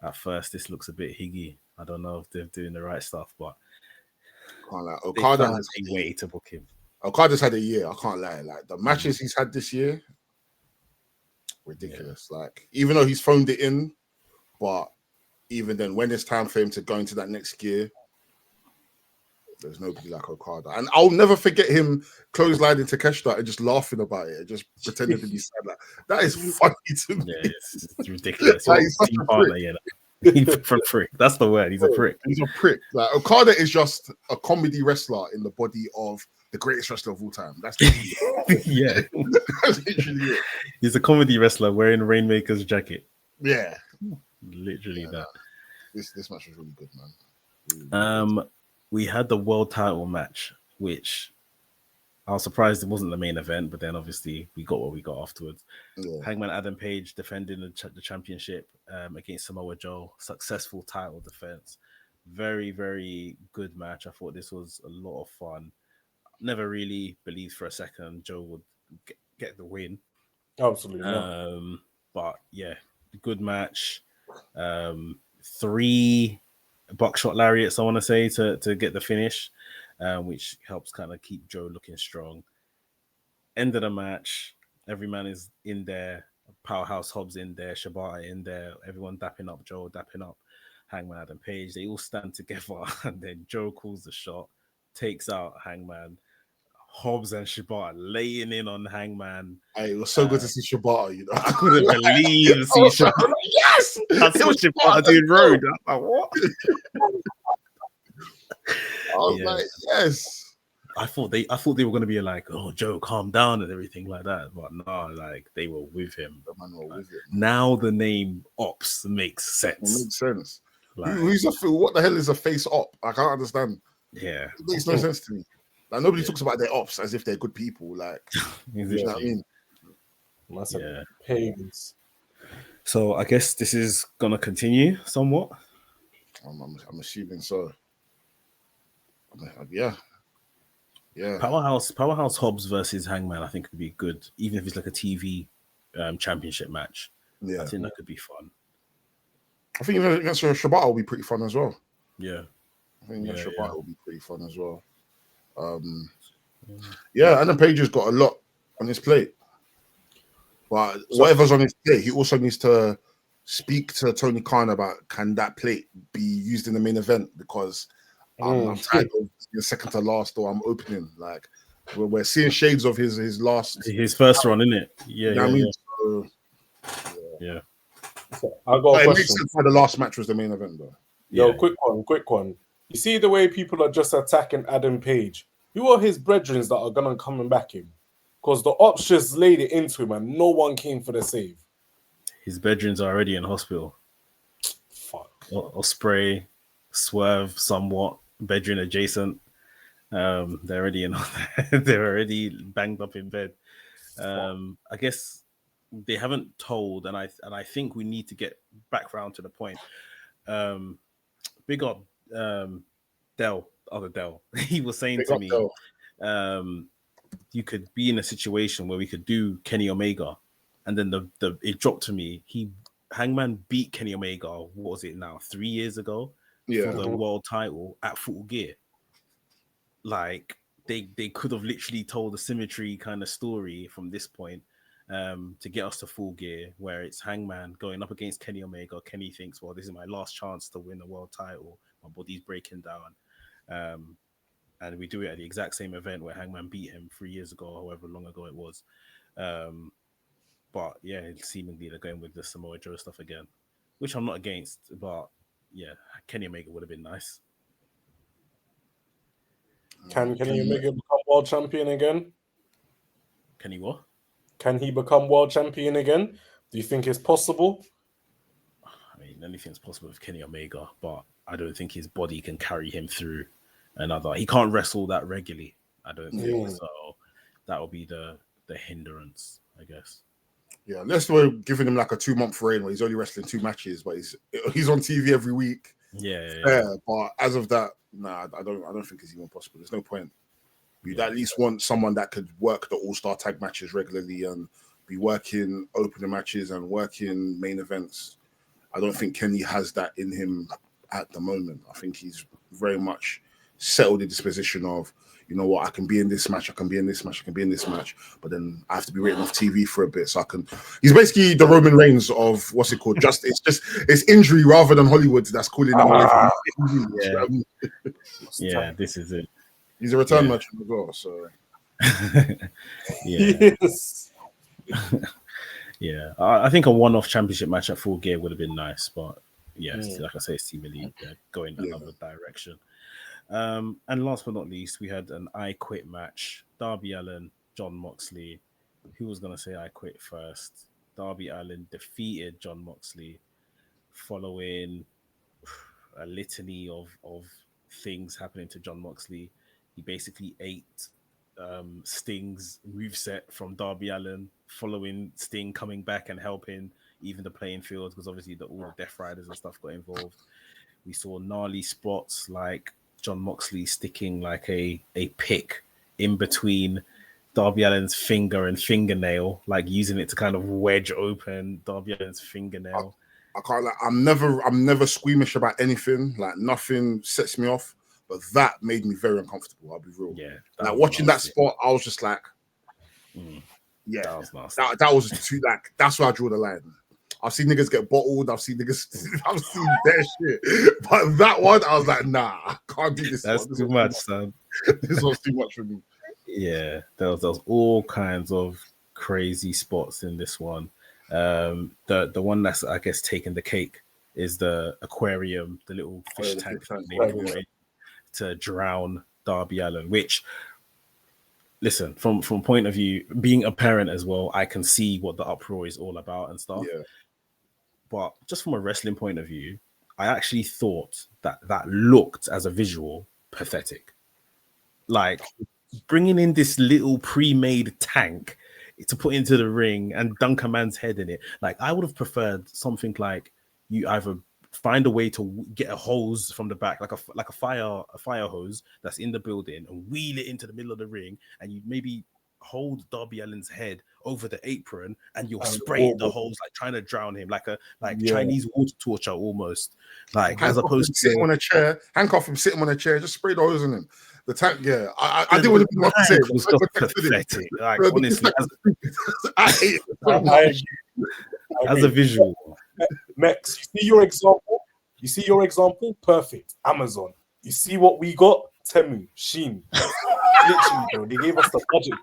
at first, this looks a bit higgy. I don't know if they're doing the right stuff, but Okada has a way to book him. Okada's had a year. I can't lie. Like the matches he's had this year, ridiculous. Yeah. Like even though he's phoned it in, but even then, when it's time for him to go into that next gear, there's nobody like Okada. And I'll never forget him clotheslining Takeshita and just laughing about it, just pretending to be sad. Like, that is funny to me. Yeah, it's ridiculous. Like, he's such a partner, he's a prick. That's the word. He's a prick. He's a prick. Like Okada is just a comedy wrestler in the body of the greatest wrestler of all time. That's yeah. That's literally it. He's a comedy wrestler wearing a Rainmaker's jacket. Yeah. Literally that. This match was really good, man. Really we had the world title match, which I was surprised it wasn't the main event, but then obviously we got what we got afterwards. Yeah. Hangman Adam Page defending the championship against Samoa Joe. Successful title defense. Very, very good match. I thought this was a lot of fun. Never really believed for a second Joe would get the win. Absolutely not. But yeah, good match. 3 buckshot lariats, I want to say, to get the finish, which helps kind of keep Joe looking strong. End of the match, every man is in there. Powerhouse Hobbs in there, Shibata in there, everyone dapping up Joe, dapping up Hangman Adam Page. They all stand together, and then Joe calls the shot, takes out Hangman. Hobbs and Shibata laying in on Hangman. Hey, it was so good to see Shibata, you know. I couldn't believe seeing Shibata. Yes! That's what Shibata doing road. I was like, what? I was like, yes. I thought they were going to be like, oh, Joe, calm down and everything like that. But no, like they were with him. The man were with him. Now the name Ops makes sense. It makes sense. Like, what the hell is a face op? I can't understand. Yeah. It makes no sense to me. Like nobody talks about their ops as if they're good people. Like, you know what I mean? Massive pagans. So I guess this is gonna continue somewhat. I'm assuming so. Yeah. Powerhouse Hobbs versus Hangman, I think could be good, even if it's like a TV championship match. Yeah, I think that could be fun. I think against Shibata will be pretty fun as well. Yeah, I think Shibata will be pretty fun as well. Adam Page has got a lot on his plate, but whatever's on his plate, he also needs to speak to Tony Khan about can that plate be used in the main event, because I'm tired of being second to last or I'm opening. Like we're seeing shades of his first run, isn't it? Yeah. So I got a question. It makes sense why the last match was the main event, though. Yo, quick one. You see the way people are just attacking Adam Page? Who are his brethren that are gonna come and back him? Because the Ops just laid it into him and no one came for the save. His brethren are already in hospital. Ospreay, Swerve, somewhat bedroom adjacent. They're already they're already banged up in bed. I guess they haven't told, and I think we need to get back round to the point. Big up Del, other Del. He was saying Big to up me, Del. You could be in a situation where we could do Kenny Omega, and then the it dropped to me. Hangman beat Kenny Omega. What was it now? 3 years ago for the world title at Full Gear. Like they could have literally told a symmetry kind of story from this point to get us to Full Gear, where it's Hangman going up against Kenny Omega. Kenny thinks, well, this is my last chance to win the world title. My body's breaking down. And we do it at the exact same event where Hangman beat him 3 years ago, however long ago it was. But yeah, seemingly they're going with the Samoa Joe stuff again, which I'm not against. But yeah, Kenny Omega would have been nice. Can Kenny Omega become world champion again? Can he what? Can he become world champion again? Do you think it's possible? I mean, anything's possible with Kenny Omega, but I don't think his body can carry him through another. He can't wrestle that regularly, I don't think. So that will be the hindrance, I guess. Yeah, unless we're giving him like a 2-month reign where he's only wrestling 2 matches, but he's on TV every week. Yeah. But as of that, nah, I don't think it's even possible. There's no point. You'd at least want someone that could work the all-star tag matches regularly and be working opening matches and working main events. I don't think Kenny has that in him at the moment. I think he's very much settled in this position of, you know what, I can be in this match, I can be in this match, I can be in this match, but then I have to be written off TV for a bit. So I can. He's basically the Roman Reigns of what's it called? It's injury rather than Hollywood that's calling him away from Yeah, this is it. He's a return match as well, so Yes. Yeah, I think a one-off championship match at Full Gear would have been nice, but like I say, it's seemingly going another direction. And last but not least, we had an I Quit match. Darby Allin, John Moxley. Who was going to say I quit first? Darby Allin defeated John Moxley following a litany of things happening to John Moxley. He basically ate Sting's moveset from Darby Allin, following Sting coming back and helping even the playing field, because obviously all the Death Riders and stuff got involved. We saw gnarly spots like John Moxley sticking like a pick in between Darby Allin's finger and fingernail, like using it to kind of wedge open Darby Allin's fingernail. I can't. I'm never squeamish about anything. Like nothing sets me off. But that made me very uncomfortable. I'll be real. Yeah. Like watching that spot, I was just like, yeah, that was nasty. That was too like. That's where I draw the line. I've seen niggas get bottled. I've seen their shit. But that one, I was like, nah, I can't do this. That's too much, son. This was too much for me. Yeah, there was all kinds of crazy spots in this one. The one that's, I guess, taking the cake is the aquarium, the little fish tank that they brought in to drown Darby Allin, which, listen, from point of view, being a parent as well, I can see what the uproar is all about and stuff. Yeah. But just from a wrestling point of view, I actually thought that looked, as a visual, pathetic. Like, bringing in this little pre-made tank to put into the ring and dunk a man's head in it. Like, I would have preferred something like you either find a way to get a hose from the back, like a fire hose that's in the building, and wheel it into the middle of the ring, and you maybe hold Darby Allin's head over the apron, and you'll spray the hose, like trying to drown him, like Chinese water torture almost. Like, as opposed to sitting on a chair, handcuff him sitting on a chair, just spray the hose on him. The tank, I didn't want to be what to say. It was just pathetic. Like, honestly, I hate it. As a visual. Next, you see your example? Perfect. Amazon. You see what we got? Temu, Shein. Literally, bro. They gave us the budget.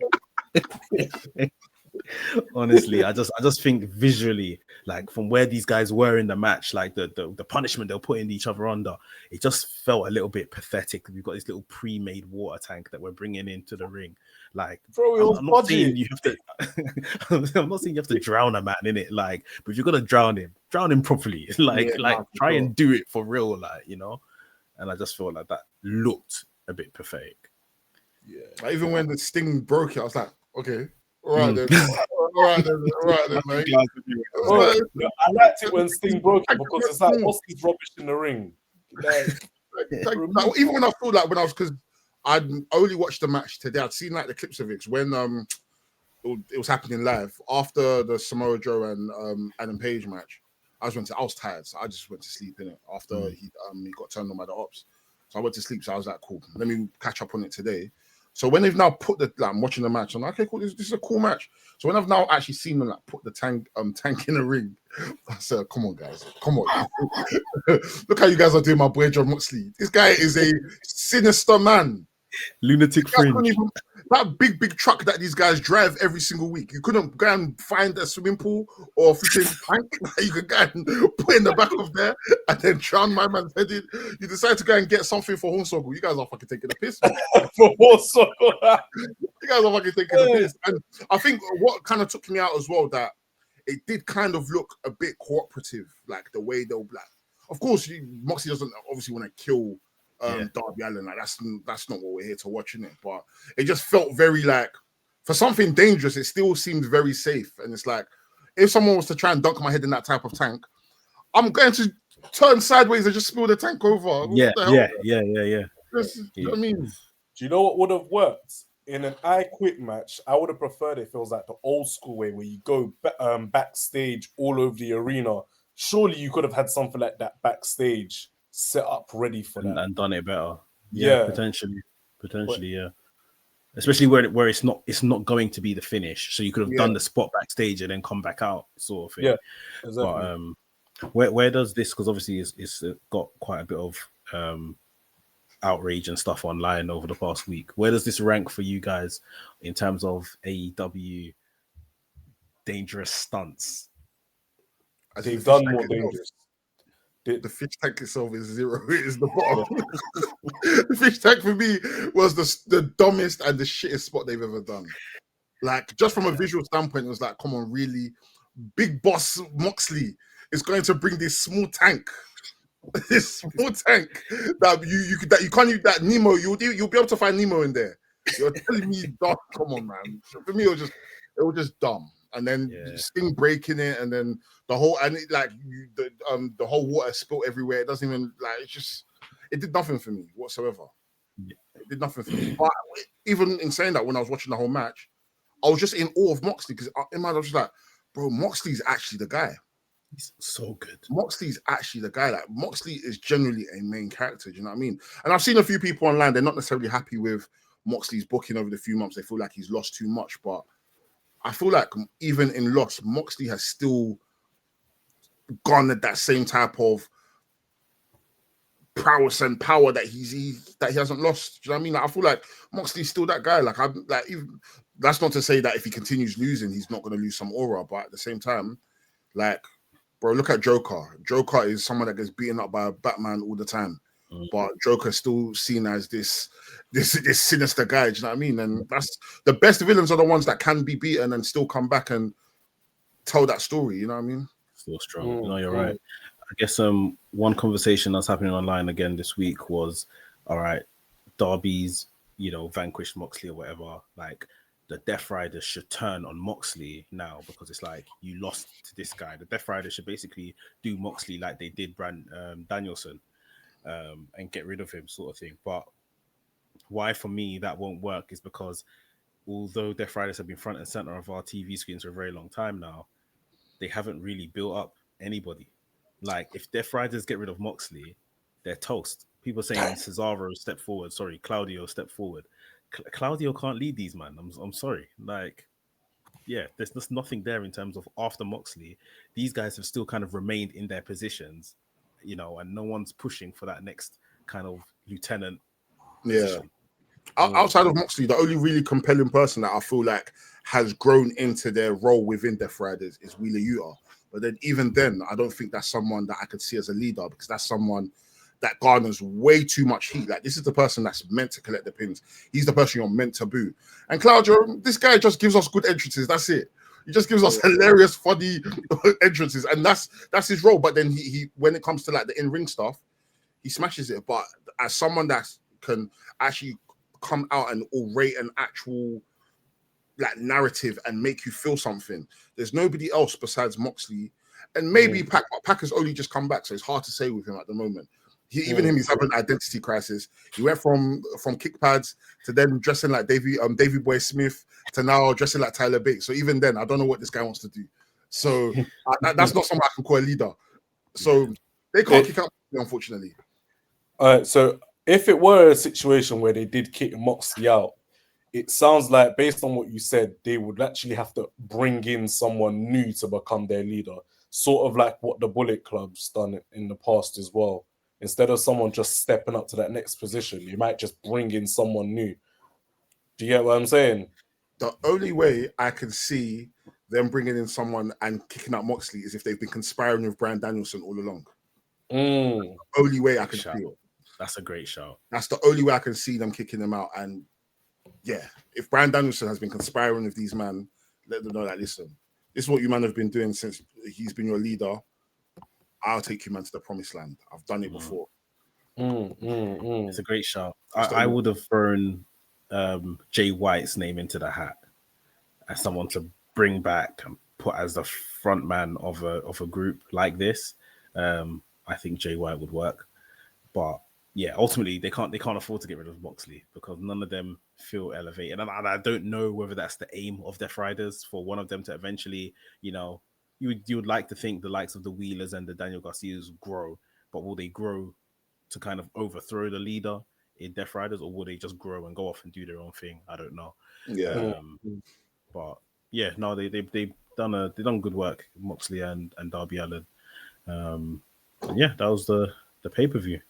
Honestly, I just think visually like from where these guys were in the match, like the punishment they're putting each other under, it just felt a little bit pathetic. We've got this little pre-made water tank that we're bringing into the ring. Like, bro, I'm not saying you have to. I'm not saying you have to drown a man in it. Like, but if you're gonna drown him properly. Try and do it for real. Like, you know. And I just felt like that looked a bit pathetic. Yeah. Like, even when the Sting broke it, I was like, okay, all right then. All right then, mate. I liked it when Sting broke it because it's like, what's his rubbish in the ring? Like, even when I feel like because I'd only watched the match today, I'd seen like the clips of it when it was happening live after the Samoa Joe and Adam Page match. I was tired, so I just went to sleep in it after he got turned on by the ops. So I went to sleep. So I was like, cool, let me catch up on it today. So when they've now put I'm watching the match, I'm like, okay, cool, this is a cool match. So when I've now actually seen them like put the tank in the ring, I said, come on, guys, come on. Look how you guys are doing my boy John Moxley. This guy is a sinister man. Lunatic fringe. That big truck that these guys drive every single week. You couldn't go and find a swimming pool or a freaking tank that you could go and put in the back of there and then drown my man's head in. You decide to go and get something for Hornswoggle. You guys are fucking taking the piss. For Hornswoggle. You guys are fucking taking the piss. And I think what kind of took me out as well, that it did kind of look a bit cooperative, like the way they'll black. Of course, Moxley doesn't obviously want to kill Darby Allin. Like that's not what we're here to watch, innit? But it just felt very like, for something dangerous, it still seemed very safe. And it's like, if someone was to try and dunk my head in that type of tank, I'm going to turn sideways and just spill the tank over. Yeah. You know what I mean? Do you know what would have worked? In an I Quit match, I would have preferred it feels like the old school way where you go backstage all over the arena. Surely you could have had something like that backstage set up ready for that and done it better. Yeah. Potentially, yeah. Especially where it's not going to be the finish, so you could have done the spot backstage and then come back out, sort of thing. Yeah, exactly. But where does this? Because obviously it's got quite a bit of outrage and stuff online over the past week. Where does this rank for you guys in terms of AEW dangerous stunts? They've done more dangerous. The fish tank itself is 0. It is the bottom. The fish tank for me was the dumbest and the shittest spot they've ever done. Like, just from a visual standpoint, it was like, come on, really? Big boss Moxley is going to bring this small tank. This small tank that you can't use, that Nemo, you'll be able to find Nemo in there. You're telling me, dumb. Come on, man. For me, it was just dumb. And then Sting breaking it, and then the whole the whole water spilled everywhere. It doesn't even it did nothing for me whatsoever. Yeah. It did nothing for me. But even in saying that, when I was watching the whole match, I was just in awe of Moxley, because in my mind I was just like, bro, Moxley's actually the guy. He's so good. Moxley's actually the guy. Like, Moxley is generally a main character. Do you know what I mean? And I've seen a few people online, they're not necessarily happy with Moxley's booking over the few months. They feel like he's lost too much, but I feel like even in loss, Moxley has still garnered that same type of prowess and power that he hasn't lost. Do you know what I mean? Like, I feel like Moxley's still that guy. Even that's not to say that if he continues losing, he's not going to lose some aura. But at the same time, like, bro, look at Joker. Joker is someone that gets beaten up by Batman all the time. But Joker's still seen as this sinister guy. Do you know what I mean? And that's the best villains are the ones that can be beaten and still come back and tell that story. You know what I mean? Still strong. No, you're right. I guess one conversation that's happening online again this week was, all right, Darby's vanquished Moxley or whatever. Like, the Death Riders should turn on Moxley now, because it's like, you lost to this guy. The Death Riders should basically do Moxley like they did Danielson. And get rid of him, sort of thing. But why for me that won't work is because although Death Riders have been front and center of our TV screens for a very long time now, they haven't really built up anybody. Like, if Death Riders get rid of Moxley, they're toast. People saying Cesaro step forward, Claudio step forward. Claudio can't lead these, man. I'm sorry. Like, yeah, there's just nothing there in terms of after Moxley. These guys have still kind of remained in their positions, and no one's pushing for that next kind of lieutenant position. Outside of Moxley, the only really compelling person that I feel like has grown into their role within Death Riders is Wheeler Yuta. But then even then, I don't think that's someone that I could see as a leader, because that's someone that garners way too much heat. Like, this is the person that's meant to collect the pins. He's the person you're meant to boo. And Claudio, this guy just gives us good entrances. That's it. He just gives us hilarious, funny entrances, and that's his role. But then he when it comes to like the in-ring stuff, he smashes it. But as someone that can actually come out and orate an actual like narrative and make you feel something, there's nobody else besides Moxley. And maybe Pac has only just come back, so it's hard to say with him at the moment. Even him, he's having an identity crisis. He went from kick pads to then dressing like Davey Boy Smith to now dressing like Tyler Bates. So even then, I don't know what this guy wants to do. So that's not someone I can call a leader. So they can't kick out, unfortunately. So if it were a situation where they did kick Moxley out, it sounds like, based on what you said, they would actually have to bring in someone new to become their leader. Sort of like what the Bullet Club's done in the past as well. Instead of someone just stepping up to that next position, you might just bring in someone new. Do you get what I'm saying? The only way I can see them bringing in someone and kicking out Moxley is if they've been conspiring with Bryan Danielson all along. The only way I can see it. That's a great shout. That's the only way I can see them kicking them out. And yeah, if Bryan Danielson has been conspiring with these men, let them know that, listen, this is what you man have been doing since he's been your leader. I'll take you, man, to the promised land. I've done it before. It's a great shout. I would have thrown Jay White's name into the hat as someone to bring back and put as the front man of a group like this. I think Jay White would work, but yeah, ultimately they can't afford to get rid of Moxley because none of them feel elevated, and I don't know whether that's the aim of Death Riders, for one of them to eventually, you would like to think the likes of the Wheelers and the Daniel Garcias grow, but will they grow to kind of overthrow the leader in Death Riders, or will they just grow and go off and do their own thing? I don't know. Yeah. But yeah, no, they've done good work, Moxley and Darby Allin. Yeah, that was the pay-per-view.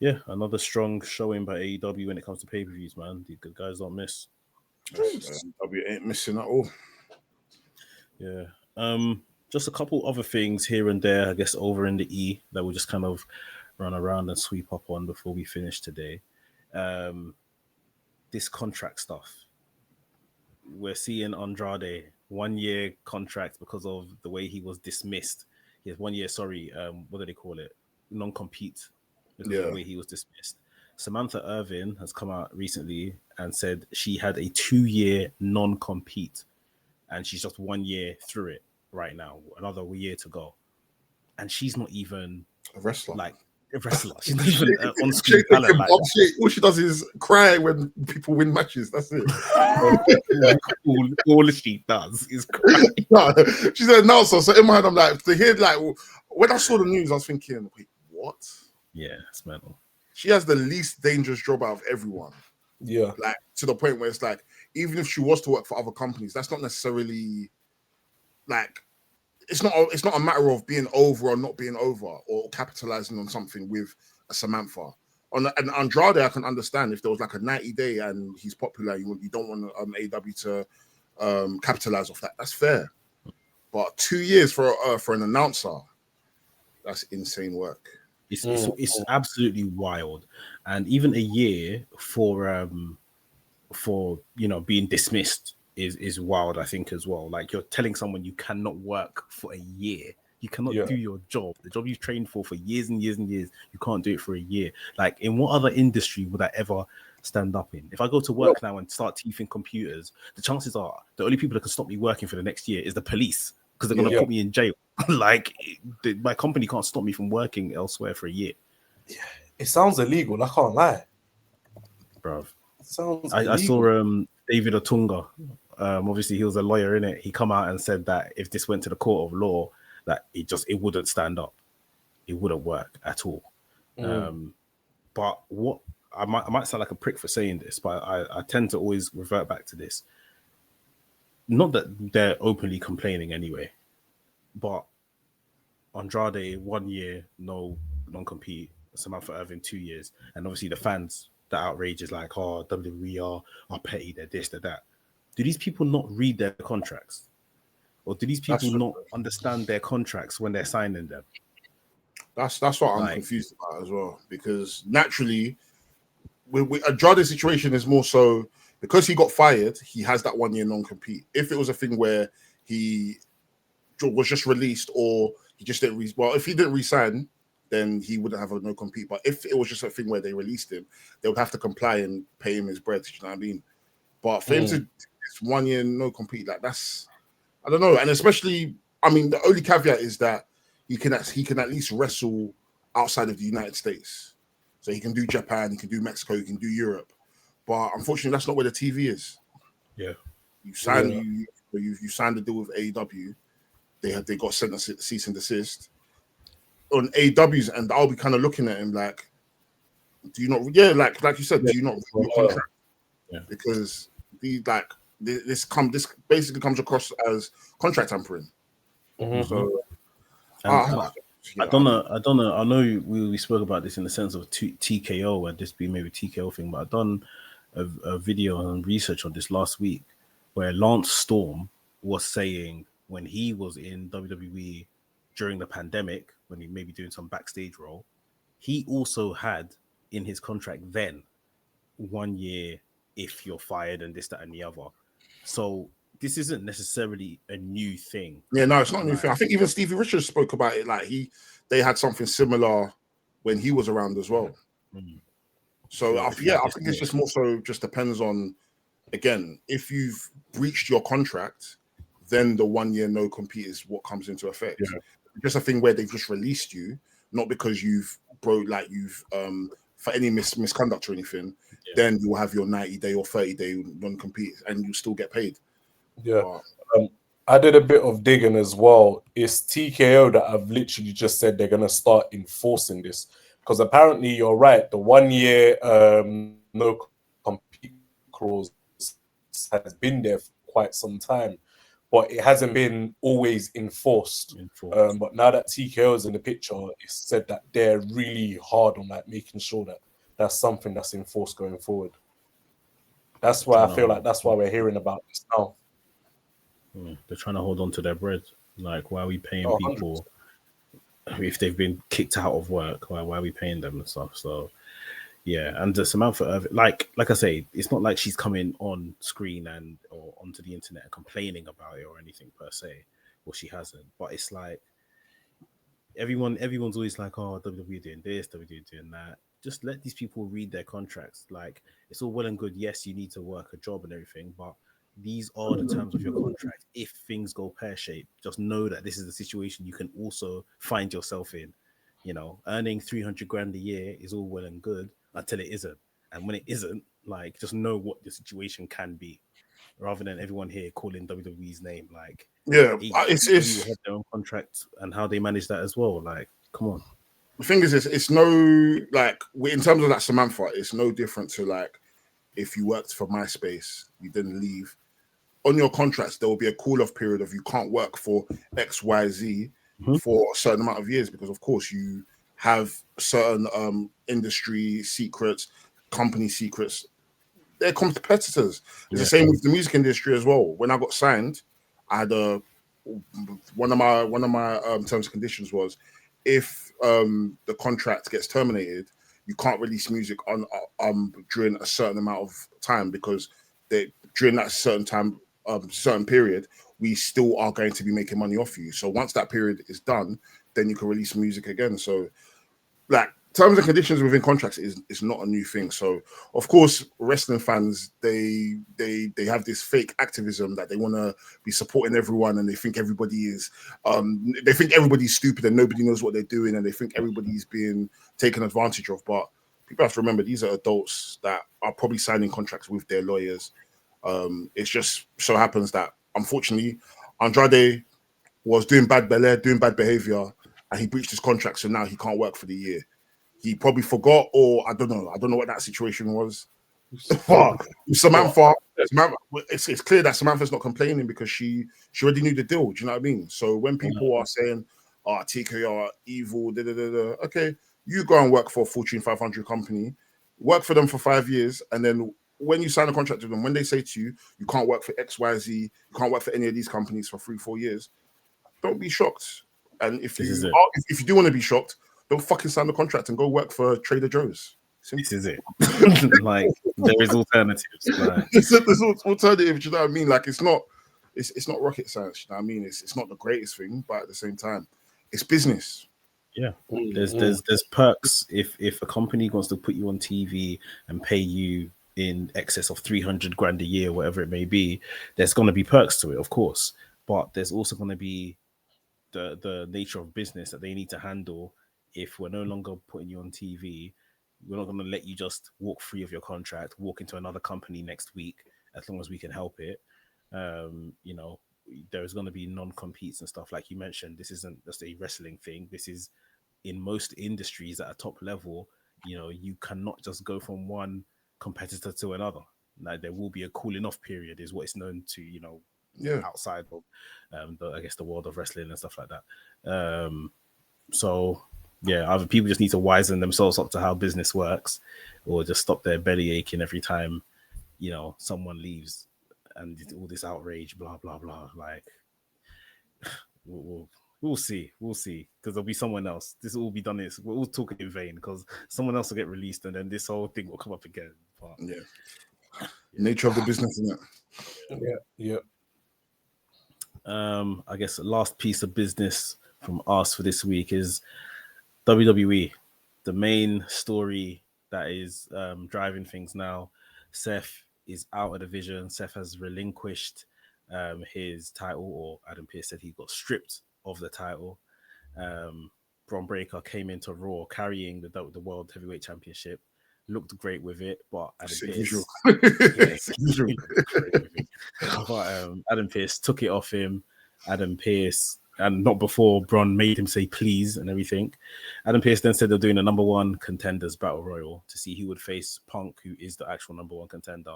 Yeah, another strong showing by AEW when it comes to pay-per-views, man. The good guys don't miss. AEW ain't missing at all. Yeah. Just a couple other things here and there, I guess, over in the E that we'll just kind of run around and sweep up on before we finish today. This contract stuff. We're seeing Andrade 1 year contract because of the way he was dismissed. He has 1 year, what do they call it? Non-compete because of the way he was dismissed. Samantha Irvine has come out recently and said she had a 2 year non-compete and she's just 1 year through it right now, another year to go. And she's not even a wrestler. Like a wrestler. She's not even on screen talent. Like all she does is cry when people win matches. That's it. all she does is cry. No, she's an announcer. So in my head, I'm like, to hear, like, when I saw the news, I was thinking, wait, what? Yeah, it's mental. She has the least dangerous job out of everyone. Yeah. Like, to the point where it's like, even if she was to work for other companies, that's not necessarily like, it's not a matter of being over or not being over or capitalizing on something with a Samantha. On an Andrade, I can understand if there was like a 90-day and he's popular, you don't want AEW to capitalize off that. That's fair. But 2 years for an announcer, that's insane work. It's absolutely wild. And even a year for being dismissed is wild, I think, as well. Like, you're telling someone you cannot work for a year. You cannot do your job. The job you've trained for years and years and years. You can't do it for a year. Like, in what other industry would I ever stand up in? If I go to work now and start teething computers, the chances are the only people that can stop me working for the next year is the police, because they're going to put me in jail. Like, my company can't stop me from working elsewhere for a year. Yeah, it sounds illegal. I can't lie, bruv. I saw David Otunga. Obviously, he was a lawyer, innit? He come out and said that if this went to the court of law, that it wouldn't stand up. It wouldn't work at all. But what I might sound like a prick for saying this, but I tend to always revert back to this. Not that they're openly complaining anyway, but Andrade 1 year, no non-compete. Samantha Irvine 2 years, and obviously the fans, the outrage is like, oh, WWE are petty, they're this, they're that. Do these people not read their contracts? or do these people not understand their contracts when they're signing them? That's what I'm confused about as well, because naturally, with Andrade's situation is more so because he got fired, he has that 1 year non-compete. If it was a thing where he was just released or he just didn't if he didn't resign, then he wouldn't have a no-compete. But if it was just a thing where they released him, they would have to comply and pay him his bread. You know what I mean? But for him to it's 1 year no-compete, like that's, I don't know. And especially, I mean, the only caveat is that he can at least wrestle outside of the United States. So he can do Japan, he can do Mexico, he can do Europe. But unfortunately, that's not where the TV is. Yeah. You signed you signed a deal with AEW. They got sent a cease and desist. On AEW's end, I'll be kind of looking at him like, do you not like you said, do you not read your contract? Yeah. Because this basically comes across as contract tampering. Mm-hmm. So I don't know. I know we spoke about this in the sense of TKO and this being maybe TKO thing, but I've done a video and research on this last week where Lance Storm was saying when he was in WWE during the pandemic, when he may be doing some backstage role, he also had in his contract then 1 year if you're fired and this, that, and the other. So this isn't necessarily a new thing. Yeah, no, it's not a new thing. I think even Stevie Richards spoke about it. Like they had something similar when he was around as well. Mm. So I think it's just more so just depends on, again, if you've breached your contract, then the 1 year no compete is what comes into effect. Yeah. Just a thing where they've just released you, not because you've for any misconduct or anything, then you'll have your 90-day or 30-day non-compete and you still get paid. Yeah. I did a bit of digging as well. It's TKO that I've literally just said they're going to start enforcing this. Because apparently you're right. The 1 year no compete clause has been there for quite some time. But it hasn't been always enforced. But now that TKO is in the picture, it's said that they're really hard on making sure that that's something that's enforced going forward. That's why I feel like that's why we're hearing about this now. They're trying to hold on to their bread. Like, why are we paying people 100%. If they've been kicked out of work? Why are we paying them and stuff? So, yeah. And Samantha Irvine, like I say, it's not like she's coming on screen or onto the internet and complaining about it or anything per se. Well, she hasn't. But it's like everyone's always like, oh, WWE doing this, WWE doing that. Just let these people read their contracts. Like, it's all well and good. Yes, you need to work a job and everything, but these are the terms of your contract. If things go pear-shaped, just know that this is the situation you can also find yourself in. You know, earning 300 grand a year is all well and good until it isn't. And when it isn't, like, just know what the situation can be, rather than everyone here calling WWE's name. Like, it's have their own contract and how they manage that as well. Like, come on. The thing is, it's no, like, in terms of that Samantha, it's no different to like if you worked for MySpace, you didn't leave. On your contracts, there will be a cool-off period of you can't work for XYZ for a certain amount of years because, of course, you have certain industry secrets, company secrets. They're competitors. It's the same with the music industry as well. When I got signed, I had one of my terms and conditions was if the contract gets terminated, you can't release music on during a certain amount of time because during that certain period, we still are going to be making money off you. So once that period is done, then you can release music again. So, like, terms and conditions within contracts is not a new thing. So, of course, wrestling fans they have this fake activism that they want to be supporting everyone, and they think everybody is they think everybody's stupid and nobody knows what they're doing, and they think everybody's being taken advantage of. But people have to remember these are adults that are probably signing contracts with their lawyers. It just so happens that unfortunately Andrade was doing bad behavior, and he breached his contract, so now he can't work for the year. He probably forgot, or I don't know what that situation was. Samantha, it's clear that Samantha's not complaining because she already knew the deal. Do you know what I mean? So when people are saying, "Oh, TKO are evil," okay, you go and work for a Fortune 500 company, work for them for 5 years, and then when you sign a contract with them, when they say to you, you can't work for XYZ, you can't work for any of these companies for 3-4 years, don't be shocked. And if you do want to be shocked, don't fucking sign the contract and go work for Trader Joe's. Simple. This is it. Like, there is alternatives. Like. There's alternative. Do you know what I mean? Like, it's not rocket science. You know what I mean? It's not the greatest thing, but at the same time, it's business. Yeah, there's perks if a company wants to put you on TV and pay you in excess of 300 grand a year, whatever it may be. There's going to be perks to it, of course, but there's also going to be the nature of business that they need to handle. If we're no longer putting you on TV, we're not going to let you just walk free of your contract, walk into another company next week, as long as we can help it. You know, there's going to be non-competes and stuff like you mentioned. This isn't just a wrestling thing. This is in most industries at a top level. You know, you cannot just go from one competitor to another. Like, there will be a cooling off period, is what it's known to, you know, outside of the world of wrestling and stuff like that. So yeah, either people just need to wisen themselves up to how business works, or just stop their belly aching every time, you know, someone leaves and all this outrage, blah blah blah. Like, we'll see, because there'll be someone else. This will all be done. We're all talking in vain, because someone else will get released, and then this whole thing will come up again. But, nature of the business, isn't it? Yeah. I guess the last piece of business from us for this week is WWE, the main story that is driving things now. Seth is out of the division. Seth has relinquished his title, or Adam Pearce said he got stripped of the title. Bron Breakker came into Raw carrying the World Heavyweight Championship. Looked great with it, but Adam Pearce took it off him. Adam Pearce, and not before Bron made him say please and everything. Adam Pearce then said they're doing a number one contenders battle royal to see who would face Punk, who is the actual number one contender,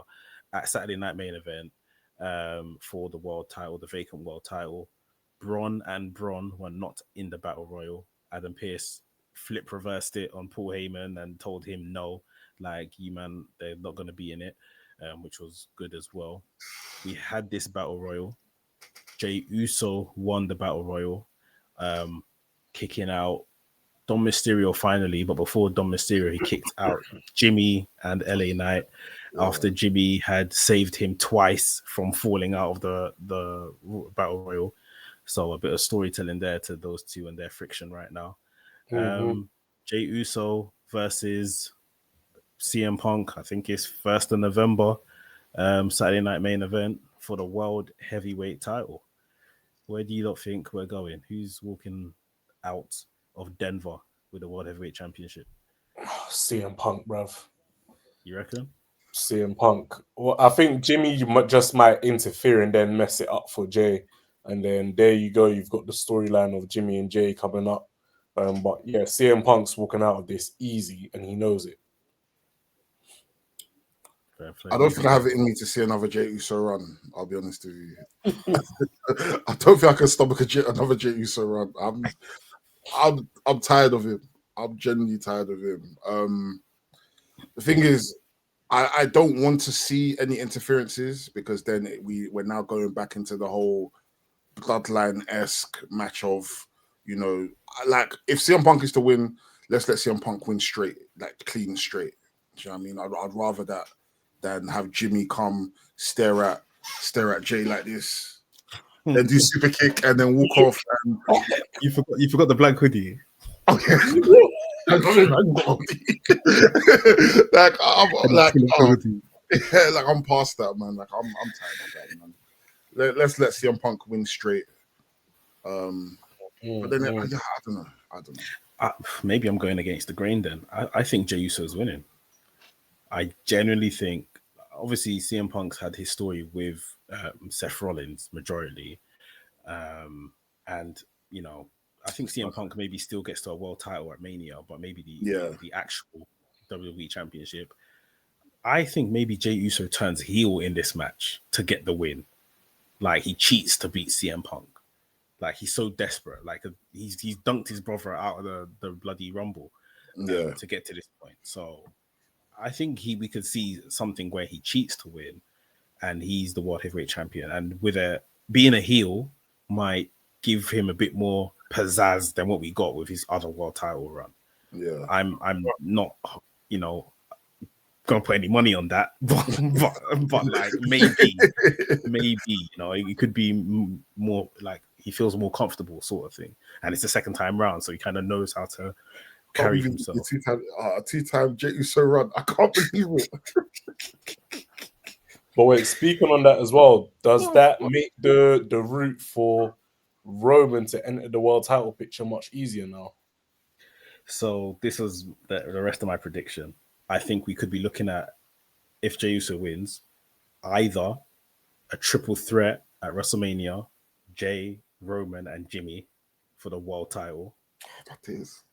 at Saturday Night Main Event for the world title, the vacant world title. Bron were not in the battle royal. Adam Pearce flip reversed it on Paul Heyman and told him no, like, you man, they're not going to be in it, which was good as well. We had this battle royal. Jey Uso won the battle royal, kicking out Dom Mysterio finally, but before Dom Mysterio, he kicked out Jimmy and LA Knight after Jimmy had saved him twice from falling out of the battle royal. So a bit of storytelling there to those two and their friction right now. Jey Uso versus CM Punk, I think it's 1st of November, Saturday Night Main Event for the World Heavyweight title. Where do you lot think we're going? Who's walking out of Denver with the World Heavyweight Championship? CM Punk, bruv. You reckon? CM Punk. Well, I think Jimmy just might interfere and then mess it up for Jay. And then there you go. You've got the storyline of Jimmy and Jay coming up. But yeah, CM Punk's walking out of this easy, and he knows it. I don't think I have it in me to see another Jey Uso run. I'll be honest with you. I don't think I can stomach another Jey Uso run. I'm tired of him. I'm genuinely tired of him. The thing is, I don't want to see any interferences, because then we're now going back into the whole bloodline-esque match of, you know, like, if CM Punk is to win, let's let CM Punk win straight, like clean and straight. Do you know what I mean? I'd rather that than have Jimmy come stare at Jay like this, then do super kick and then walk off. And you forgot the black hoodie. Okay. like I'm past that, man. Like I'm tired of that, man. Let's let CM Punk win straight. But then I don't know. Maybe I'm going against the grain then. I think Jey Uso is winning. I genuinely think, obviously, CM Punk's had his story with Seth Rollins majority. And, you know, I think CM Punk maybe still gets to a world title at Mania, but maybe the actual WWE Championship. I think maybe Jey Uso turns heel in this match to get the win. Like, he cheats to beat CM Punk. Like, he's so desperate. Like, he's dunked his brother out of the bloody Rumble to get to this point. So I think we could see something where he cheats to win, and he's the world heavyweight champion. And with being a heel might give him a bit more pizzazz than what we got with his other world title run. Yeah, I'm not, gonna put any money on that, but like maybe, it could be more like he feels more comfortable, sort of thing. And it's the second time round, so he kind of knows how to carry himself. Two-time Jey Uso run. I can't believe it. But wait, speaking on that as well, does that make the route for Roman to enter the world title picture much easier now? So this is the rest of my prediction. I think we could be looking at, if Jey Uso wins, either a triple threat at WrestleMania, Jey, Roman, and Jimmy for the world title. That is.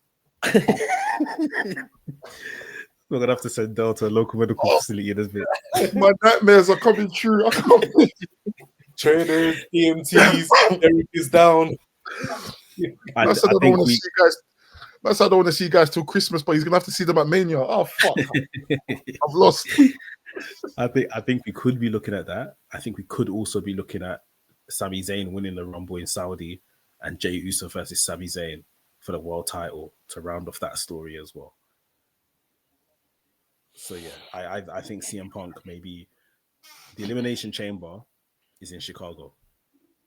We're gonna have to send Del to a local medical facility in this bit. My nightmares are coming true. I can't believe Trainers, EMTs, everything is down. I don't want to see you guys. That's I don't want to see you guys till Christmas, but he's gonna have to see them at Mania. Oh fuck! I've lost. I think we could be looking at that. I think we could also be looking at Sami Zayn winning the Rumble in Saudi and Jey Uso versus Sami Zayn for the world title to round off that story as well. So yeah, I think CM Punk, maybe the Elimination Chamber is in Chicago.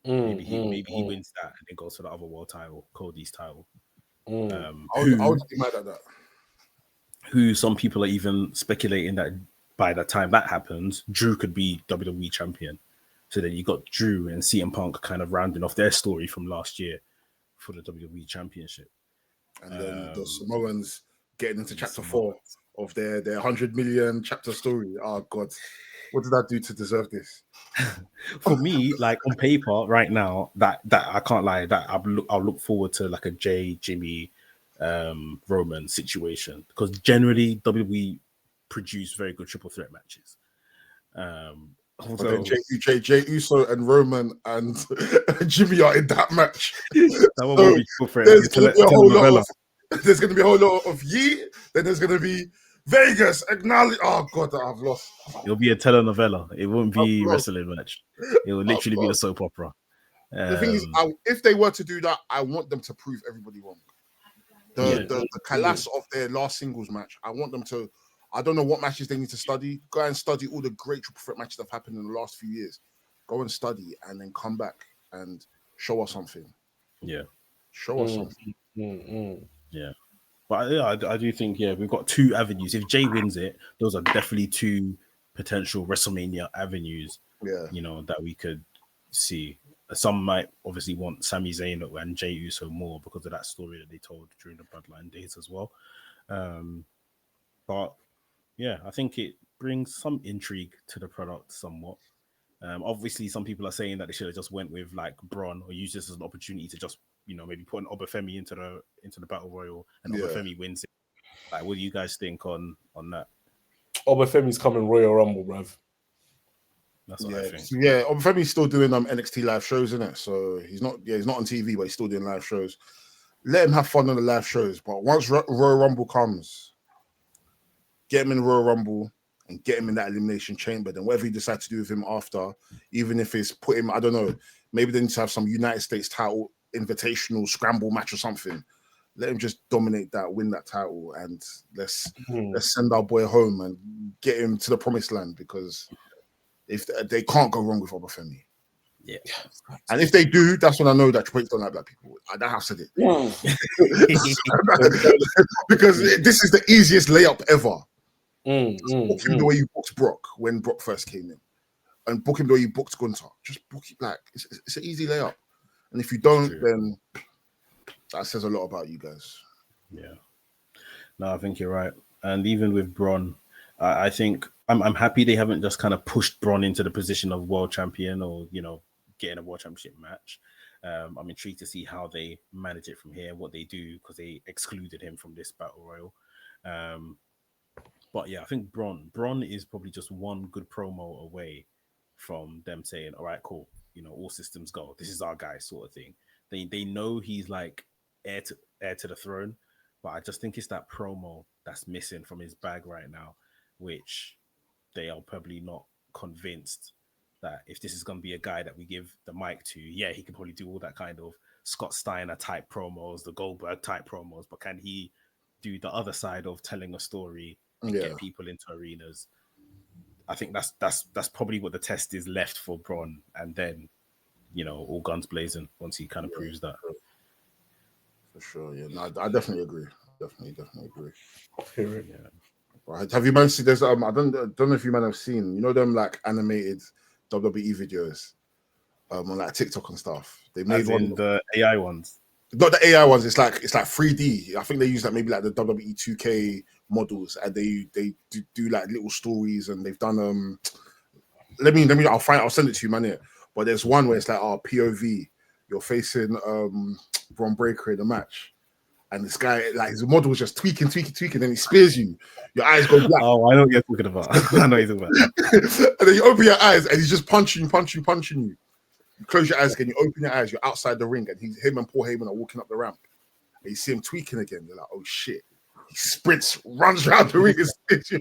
Maybe he wins that and then goes for the other world title, Cody's title. I would be mad at that. Who some people are even speculating that by the time that happens, Drew could be WWE champion. So then you got Drew and CM Punk kind of rounding off their story from last year for the WWE championship. And then the Samoans getting into chapter 4 of their 100 million chapter story. Oh God, what did I do to deserve this? For me, like on paper right now, that I can't lie, that I'll look forward to like a Jey, Jimmy, Roman situation, because generally WWE produce very good triple threat matches. But then Jey Uso and Roman and Jimmy are in that match. That one will be triple threat. There's going to be a whole lot of Yee. Then there's going to be Vegas. Acknowledge. Oh God, I've lost. It'll be a telenovela. It won't be a wrestling match. It will literally be a soap opera. The thing is, if they were to do that, I want them to prove everybody wrong. The collapse of their last singles match, I want them to. I don't know what matches they need to study. Go and study all the great triple threat matches that have happened in the last few years. Go and study and then come back and show us something. Yeah. Show us something. Yeah. But yeah, I do think, we've got two avenues. If Jey wins it, those are definitely two potential WrestleMania avenues, that we could see. Some might obviously want Sami Zayn and Jey Uso more because of that story that they told during the Bloodline days as well. But yeah, I think it brings some intrigue to the product somewhat. Obviously, some people are saying that they should have just went with like Braun or used this as an opportunity to just, maybe put an Obafemi into the Battle Royal and Obafemi wins it. Like, what do you guys think on that? Obafemi's coming Royal Rumble, bruv. That's what I think. Yeah, Obafemi's still doing NXT live shows, isn't it? So he's not on TV, but he's still doing live shows. Let him have fun on the live shows. But once Royal Rumble comes, get him in the Royal Rumble and get him in that Elimination Chamber. Then whatever you decide to do with him after, even if it's put him, I don't know, maybe they need to have some United States title invitational scramble match or something. Let him just dominate that, win that title, and let's send our boy home and get him to the promised land, because if they can't go wrong with Obafemi. Yeah. And if they do, that's when I know that Triple H don't like black people. I have said it. Because this is the easiest layup ever. Book him the way you booked Brock when Brock first came in. And book him the way you booked Gunther. Just book it black. It's an easy layup. And if you don't, then that says a lot about you guys. Yeah. No, I think you're right. And even with Braun, I think I'm happy they haven't just kind of pushed Braun into the position of world champion or, getting a world championship match. I'm intrigued to see how they manage it from here, what they do, because they excluded him from this battle royal. But yeah, I think Braun is probably just one good promo away from them saying, all right, cool, all systems go. This is our guy, sort of thing. They know he's like heir to the throne, but I just think it's that promo that's missing from his bag right now. which they are probably not convinced that if this is going to be a guy that we give the mic to, yeah, he can probably do all that kind of Scott Steiner type promos, the Goldberg type promos, but can he do the other side of telling a story and get people into arenas? I think that's probably what the test is left for Braun, and then, you know, all guns blazing once he kind of proves that. For sure, yeah. No, I definitely agree. Definitely agree. Yeah. Right. Have you managed to see? There's I don't know if you might have seen. You know them like animated WWE videos, on like TikTok and stuff. They made one the AI ones. Not the AI ones. It's like 3D. I think they use like maybe like the WWE 2K models, and they do like little stories, and they've done Let me. I'll send it to you, man. Here. But there's one where it's like POV. You're facing Braun Breaker in a match, and this guy, like his model was just tweaking, and he spears you. Your eyes go black. Oh, I know what you're talking about. I know what you're talking about. And then you open your eyes, and he's just punching you. You close your eyes again, you open your eyes, you're outside the ring, and him and Paul Heyman are walking up the ramp. And you see him tweaking again. You're like, oh shit. He sprints, runs around the ring and spits you.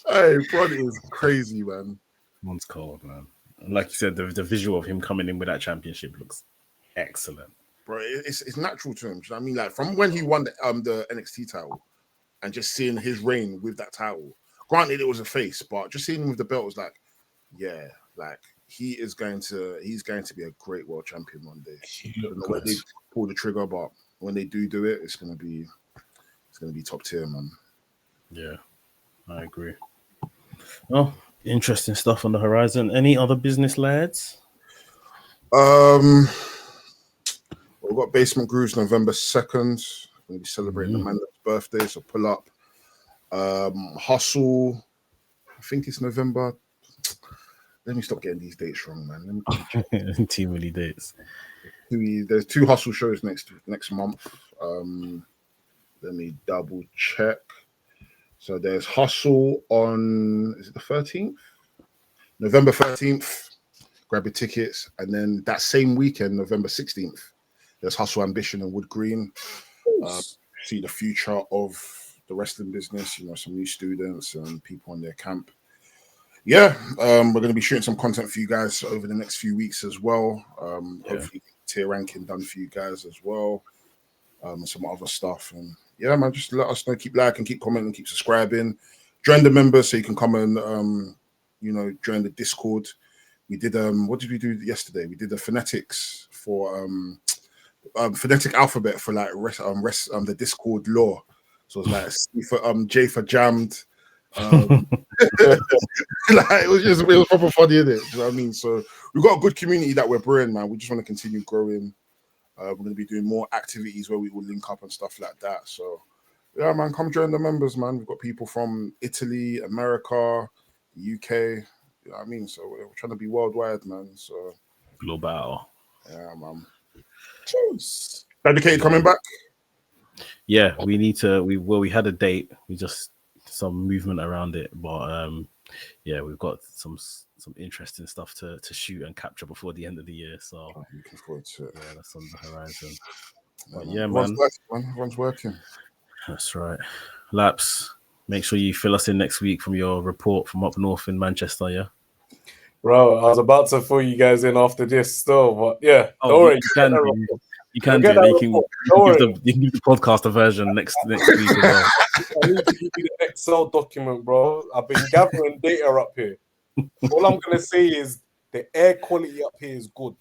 Hey, bro, it was crazy, man. One's cold, man. And like you said, the visual of him coming in with that championship looks excellent. Bro, it's natural to him. Do you know what I mean? Like from when he won the NXT title and just seeing his reign with that title. Granted, it was a face, but just seeing him with the belt was like, yeah, like he's going to be a great world champion one day. When they pull the trigger, but when they do it, it's gonna be top tier, man. Yeah, I agree. Oh, interesting stuff on the horizon. Any other business, lads? We've got Basement Grooves November 2nd. We'll be celebrating the Mandem's birthday, so pull up. Hustle, I think it's November. Let me stop getting these dates wrong, man. Too many dates. There's 2 Hustle shows next month. Let me double check. So there's Hustle on, is it the 13th? November 13th. Grab your tickets. And then that same weekend, November 16th, there's Hustle Ambition in Wood Green. See the future of the wrestling business, you know, some new students and people in their camp. Yeah, we're going to be shooting some content for you guys over the next few weeks as well. Hopefully tier ranking done for you guys as well. And some other stuff. And yeah, man, just let us know. Keep liking, keep commenting, keep subscribing. Join the members so you can come and, join the Discord. We did, what did we do yesterday? We did the phonetics for, phonetic alphabet for like the Discord lore. So it's like C for J for jammed. Like it was proper funny, isn't it? Do you know what I mean? So we've got a good community that we're brewing, man. We just want to continue growing. We're going to be doing more activities where we will link up and stuff like that. So yeah, man, come join the members, man. We've got people from Italy, America, the UK. You know what I mean? So we're trying to be worldwide, man. So global. Yeah, man. Cheers. Dedicated coming back. Yeah, we need to. We had a date. We just some movement around it, but yeah, we've got some interesting stuff to shoot and capture before the end of the year. So looking forward to it. Yeah, that's on the horizon. But yeah, man. Everyone's working. That's right. Laps, make sure you fill us in next week from your report from up north in Manchester. Yeah. Bro, I was about to fill you guys in after this still, but yeah, don't worry. You can do it. You can give the podcast a version next week as well. I need to give you the Excel document, bro. I've been gathering data up here. All I'm gonna say is the air quality up here is good.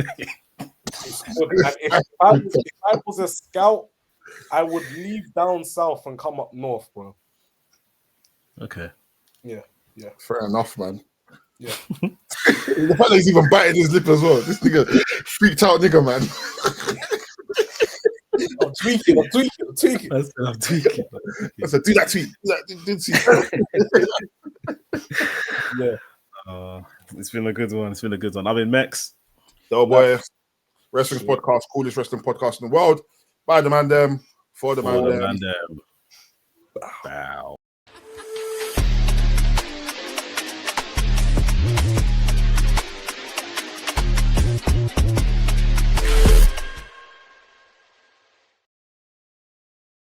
It's good. And if I was a scout, I would leave down south and come up north, bro. Okay. Yeah. Fair enough, man. Yeah. The fact that he's even biting his lip as well. This nigga freaked out nigga, man. I'm tweaking. I'm tweaking. I said, do that tweet. Yeah. It's been a good one. I've been Mex. Delboy. Wrestling's podcast, coolest wrestling podcast in the world. By the Mandem, for the Mandem. Bow.